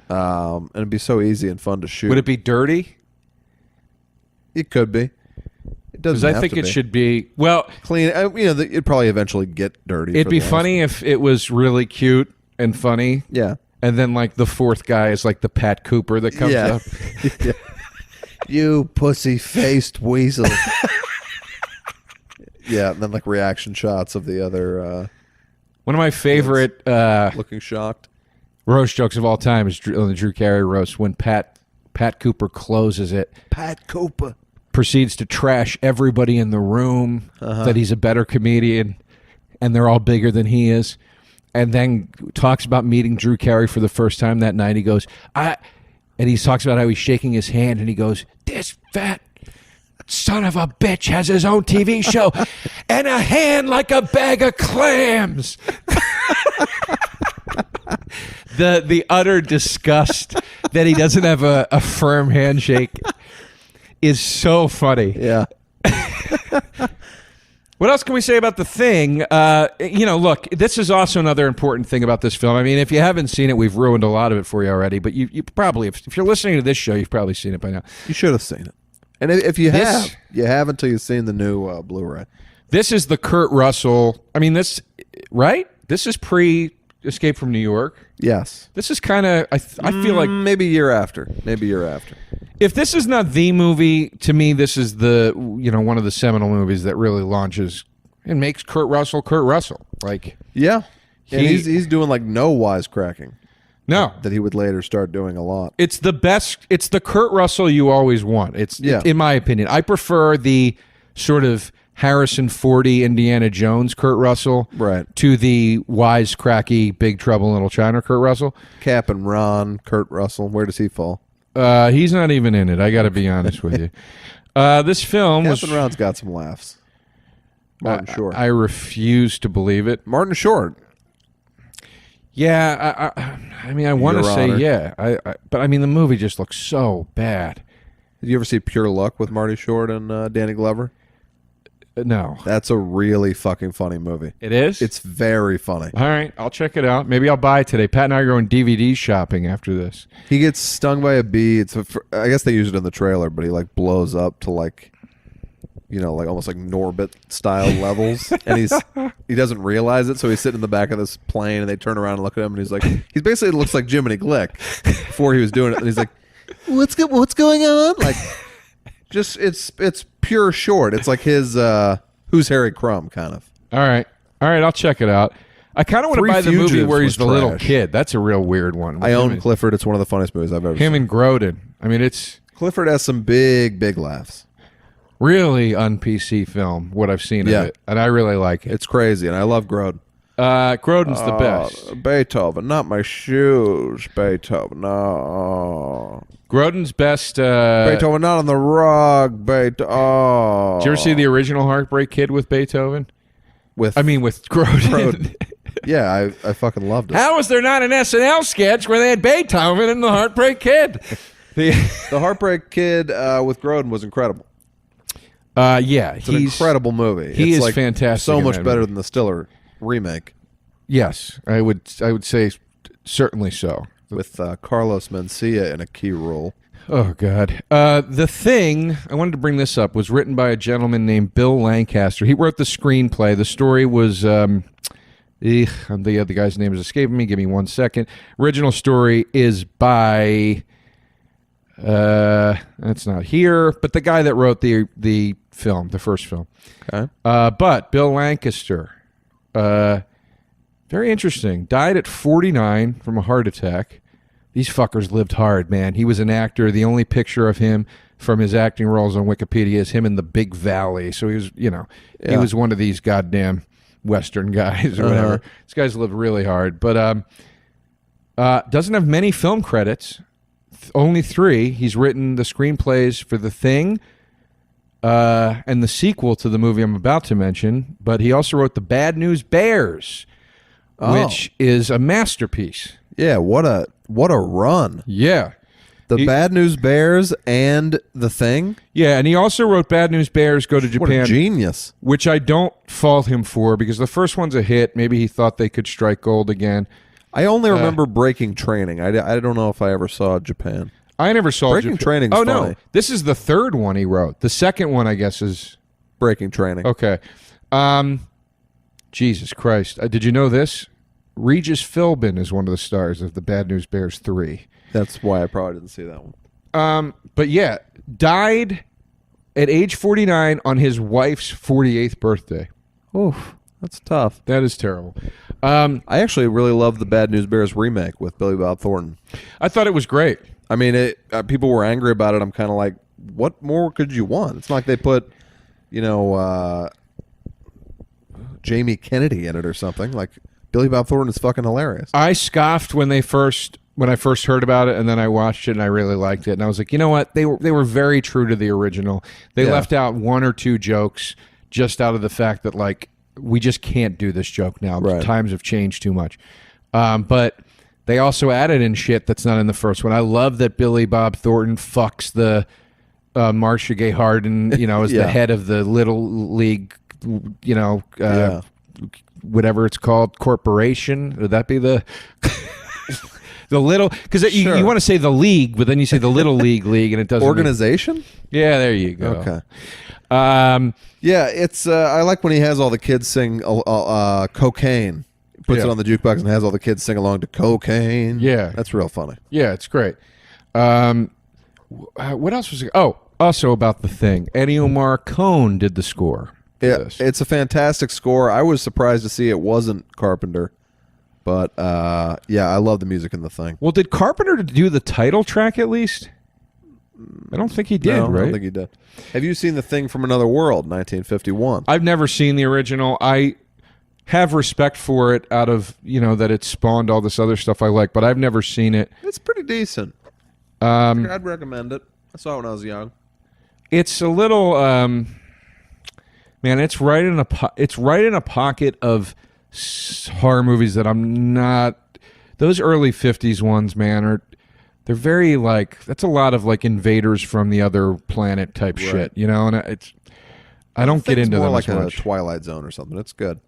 And it'd be so easy and fun to shoot. Would it be dirty? It could be. It doesn't Because I have think to it be. should be, well, Clean. It'd probably eventually get dirty. it'd for be the funny if it was really cute and funny. Yeah. And then, like, the fourth guy is like the Pat Cooper that comes Yeah. up. Yeah. You pussy-faced weasel. Yeah, and then like reaction shots of the other One of my favorite looking shocked. roast jokes of all time is on the Drew Carey roast when Pat Cooper closes it, Pat Cooper. proceeds to trash everybody in the room, that he's a better comedian, and they're all bigger than he is, and then talks about meeting Drew Carey for the first time that night. He goes, and he talks about how he's shaking his hand, and he goes, "This fat son of a bitch has his own TV show and a hand like a bag of clams." The utter disgust that he doesn't have a firm handshake is so funny. Yeah. What else can we say about The Thing? Look, this is also another important thing about this film. I mean, if you haven't seen it, we've ruined a lot of it for you already, but you probably, if you're listening to this show, you've probably seen it by now. You should have seen it. And if you have, you have until you've seen the new Blu-ray. This is the Kurt Russell. I mean, right? This is pre-Escape from New York. Yes. This is kind of, I feel like... Maybe a year after. If this is not the movie, to me, this is one of the seminal movies that really launches and makes Kurt Russell Kurt Russell. Like, yeah. And he's doing like no wisecracking. No. That he would later start doing a lot. It's the best. It's the Kurt Russell you always want. In my opinion. I prefer the sort of Harrison Fordy, Indiana Jones Kurt Russell, right, to the wisecracky Big Trouble in Little China Kurt Russell. Cap and Ron Kurt Russell. Where does he fall? He's not even in it. I got to be honest with you. This film Cap and Ron's got some laughs. Martin Short. I refuse to believe it. Martin Short. Yeah, I mean, I want to say yeah, but I mean, the movie just looks so bad. Did you ever see Pure Luck with Marty Short and Danny Glover? No. That's a really fucking funny movie. It is? It's very funny. All right, I'll check it out. Maybe I'll buy it today. Pat and I are going DVD shopping after this. He gets stung by a bee. I guess they use it in the trailer, but he like blows up to like, like almost like Norbit style levels, and he doesn't realize it. So he's sitting in the back of this plane, and they turn around and look at him, and he basically looks like Jiminy Glick before he was doing it, and he's like, what's going on? Like, just it's pure Short. It's like his Who's Harry Crumb kind of. All right, I'll check it out. I kind of want to buy the movie where he's the little kid. That's a real weird one. I own Clifford. It's one of the funniest movies I've ever seen. Him and Grodin. I mean, Clifford has some big laughs. Really un-PC film, what I've seen of it. And I really like it. It's crazy, and I love Grodin. Grodin's the best. Beethoven, not my shoes. Beethoven, no. Grodin's best... Beethoven, not on the rug. Did you ever see the original Heartbreak Kid with Beethoven? With Grodin. Yeah, I fucking loved it. How was there not an SNL sketch where they had Beethoven and the Heartbreak Kid? The Heartbreak Kid with Grodin was incredible. Yeah, it's an incredible movie. He it's is fantastic. So much better than the Stiller remake. Yes, I would say certainly so. With Carlos Mencia in a key role. Oh God, The Thing. I wanted to bring this up. Was written by a gentleman named Bill Lancaster. He wrote the screenplay. The story was the other guy's name is escaping me. Give me 1 second. Original story is by. That's not here, but the guy that wrote the film, the first film. Okay. But Bill Lancaster, very interesting. Died at 49 from a heart attack. these fuckers lived hard, man. He was an actor. The only picture of him from his acting roles on Wikipedia is him in the Big Valley. So he was, he was one of these goddamn Western guys or whatever. These guys lived really hard. But doesn't have many film credits. Only 3. He's written the screenplays for The Thing and the sequel to the movie I'm about to mention. But he also wrote The Bad News Bears, which is a masterpiece. Yeah, what a run. Yeah. The Bad News Bears and The Thing? Yeah, and he also wrote Bad News Bears Go to Japan. What a genius. Which I don't fault him for, because the first one's a hit. Maybe he thought they could strike gold again. I only remember Breaking Training. I don't know if I ever saw Japan. I never saw Breaking Training's funny. No. This is the third one he wrote. The second one, I guess, is... Breaking Training. Okay. Jesus Christ. Did you know this? Regis Philbin is one of the stars of the Bad News Bears 3. That's why I probably didn't see that one. But yeah, died at age 49 on his wife's 48th birthday. Oof, that's tough. That is terrible. I actually really love the Bad News Bears remake with Billy Bob Thornton. I thought it was great. I mean, people were angry about it. I'm kind of like, what more could you want? It's not like they put, Jamie Kennedy in it or something. Like, Billy Bob Thornton is fucking hilarious. I scoffed when I first heard about it, and then I watched it and I really liked it. And I was like, you know what? They were very true to the original. They left out 1 or 2 jokes just out of the fact that, like, we just can't do this joke now. Right. Times have changed too much. But they also added in shit that's not in the first one. I love that Billy Bob Thornton fucks the Marcia Gay Harden, as the head of the Little League, whatever it's called, corporation. Would that be the the little? Because you want to say the league, but then you say the Little League, and it doesn't. Organization? Yeah, there you go. Okay. Yeah, it's. I like when he has all the kids sing cocaine. Puts it on the jukebox and has all the kids sing along to cocaine. Yeah, that's real funny. Yeah, it's great. What else was it? Oh, also about The Thing. Ennio Morricone did the score. Yeah, it's a fantastic score. I was surprised to see it wasn't Carpenter, but I love the music in The Thing. Well, did Carpenter do the title track at least? I don't think he did, right? I don't think he did. Have you seen The Thing from Another World, 1951? I've never seen the original. I have respect for it out of, that it spawned all this other stuff I like, but I've never seen it. It's pretty decent. I'd recommend it. I saw it when I was young. It's a little, man, it's right in a pocket of horror movies that I'm not. Those early 50s ones, man, they're very that's a lot of invaders from the other planet type shit, and I don't get into them like as much. A Twilight Zone or something. It's good.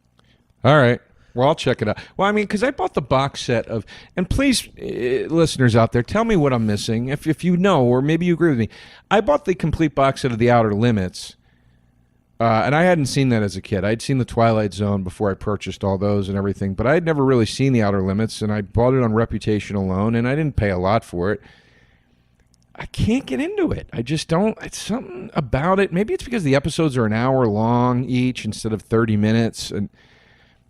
All right. Well, I'll check it out. Well, I mean, because I bought the box set of, and please, listeners out there, tell me what I'm missing. If you know, or maybe you agree with me. I bought the complete box set of The Outer Limits, and I hadn't seen that as a kid. I'd seen The Twilight Zone before I purchased all those and everything, but I had never really seen The Outer Limits, and I bought it on reputation alone, and I didn't pay a lot for it. I can't get into it. I just don't. It's something about it. Maybe it's because the episodes are an hour long each instead of 30 minutes,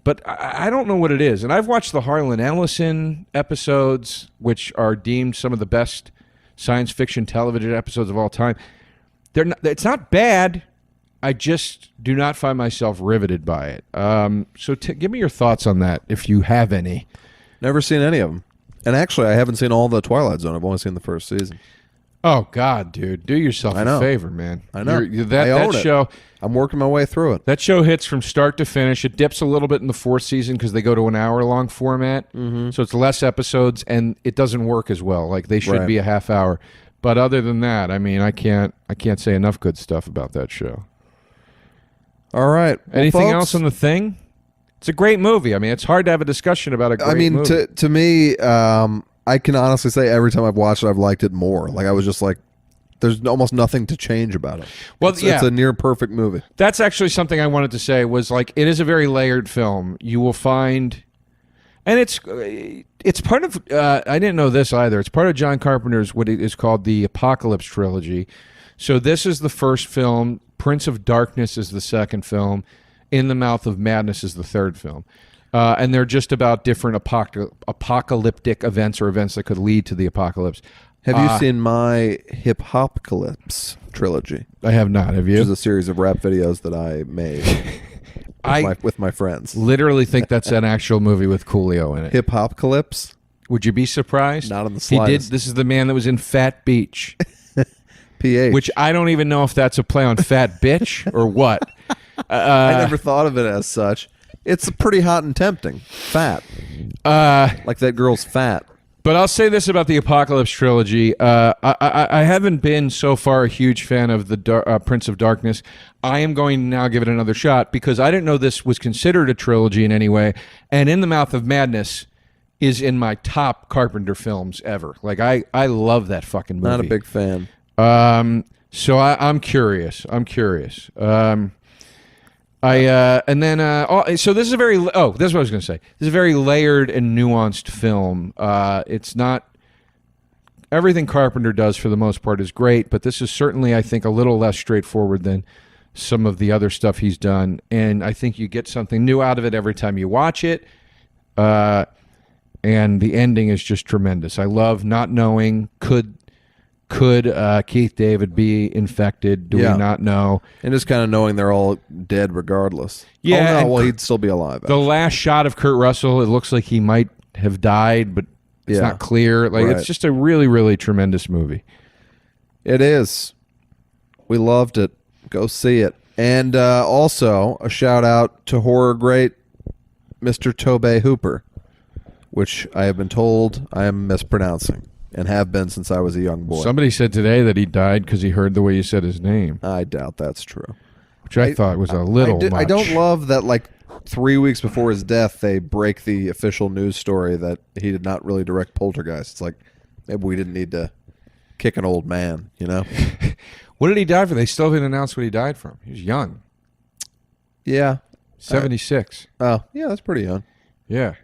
but I don't know what it is. And I've watched the Harlan Ellison episodes, which are deemed some of the best science fiction television episodes of all time. It's not bad. I just do not find myself riveted by it. So give me your thoughts on that, if you have any. Never seen any of them. And actually, I haven't seen all the Twilight Zone. I've only seen the first season. Oh, God, dude. Do yourself a favor, man. I know. That I own show... it. I'm working my way through it. That show hits from start to finish. It dips a little bit in the 4th season because they go to an hour-long format. Mm-hmm. So it's less episodes, and it doesn't work as well. They should be a half hour. But other than that, I mean, I can't say enough good stuff about that show. All right. Well, anything folks, else on The Thing? It's a great movie. I mean, it's hard to have a discussion about a great movie. To me, I can honestly say every time I've watched it, I've liked it more. I was just like, there's almost nothing to change about it. Well, it's a near perfect movie. That's actually something I wanted to say was it is a very layered film. You will find, and it's part of, I didn't know this either. It's part of John Carpenter's, what is called the Apocalypse Trilogy. So this is the first film. Prince of Darkness is the second film. In the Mouth of Madness is the third film. And they're just about different apocalyptic events or events that could lead to the apocalypse. Have you seen my Hip Hopcalypse trilogy? I have not. Have you? Which is a series of rap videos that I made with my friends. Literally think that's an actual movie with Coolio in it. Hip Hopcalypse? Would you be surprised? Not on the slightest. This is the man that was in Fat Beach. PH. Which I don't even know if that's a play on Fat Bitch or what. I never thought of it as such. It's pretty hot and tempting. Fat. Like that girl's fat. But I'll say this about the Apocalypse trilogy. I haven't been so far a huge fan of the Prince of Darkness. I am going to now give it another shot because I didn't know this was considered a trilogy in any way. And In the Mouth of Madness is in my top Carpenter films ever. Like, I love that fucking movie. Not a big fan. So I'm curious. So this is a very this is what I was going to say. This is a very layered and nuanced film. It's not everything Carpenter does for the most part is great, but this is certainly, I think, a little less straightforward than some of the other stuff he's done. And I think you get something new out of it every time you watch it. And the ending is just tremendous. I love not knowing could Keith David be infected? Do we not know? And just kind of knowing they're all dead regardless. Yeah. Oh, no, well, he'd still be alive. The last shot of Kurt Russell, it looks like he might have died, but it's not clear. Like It's just a really, really tremendous movie. It is. We loved it. Go see it. And also, a shout out to horror great Mr. Tobey Hooper, which I have been told I am mispronouncing. And have been since I was a young boy. Somebody said today that he died because he heard the way you said his name. I doubt that's true. Which I thought was a little much. I don't love that, like, 3 weeks before his death, they break the official news story that he did not really direct Poltergeist. It's like, maybe we didn't need to kick an old man, you know? What did he die from? They still didn't announce what he died from. He was young. Yeah. 76. Oh, yeah, that's pretty young. Yeah.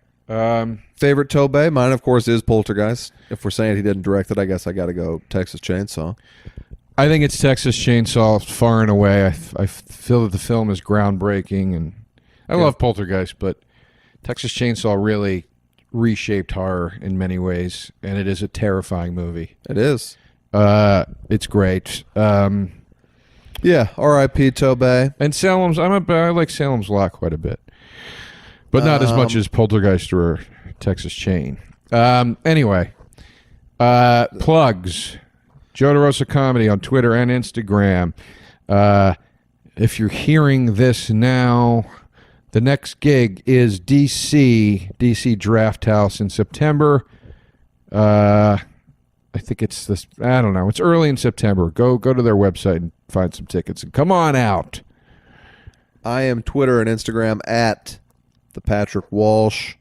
Favorite Tobey? Mine, of course, is Poltergeist. If we're saying he didn't direct it, I guess I got to go Texas Chainsaw. I think it's Texas Chainsaw far and away. I feel that the film is groundbreaking, and I love Poltergeist, but Texas Chainsaw really reshaped horror in many ways, and it is a terrifying movie. It is. It's great. Yeah, R.I.P. Tobey. And Salem's, I like Salem's Lot quite a bit. But not as much as Poltergeist or Texas Chain. Anyway, plugs. Joe DeRosa Comedy on Twitter and Instagram. If you're hearing this now, the next gig is DC Draft House in September. I think it's this. I don't know. It's early in September. Go to their website and find some tickets and come on out. I am Twitter and Instagram at the Patrick Walsh.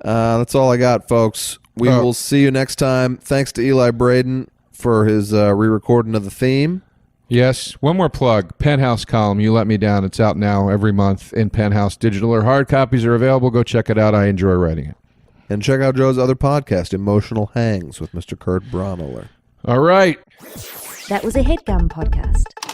That's all I got, folks. We will see you next time. Thanks to Eli Braden for his re-recording of the theme. Yes. One more plug. Penthouse column, You Let Me Down. It's out now every month in Penthouse. Digital or hard copies are available. Go check it out. I enjoy writing it. And check out Joe's other podcast, Emotional Hangs, with Mr. Kurt Bromiller. All right. That was a HeadGum podcast.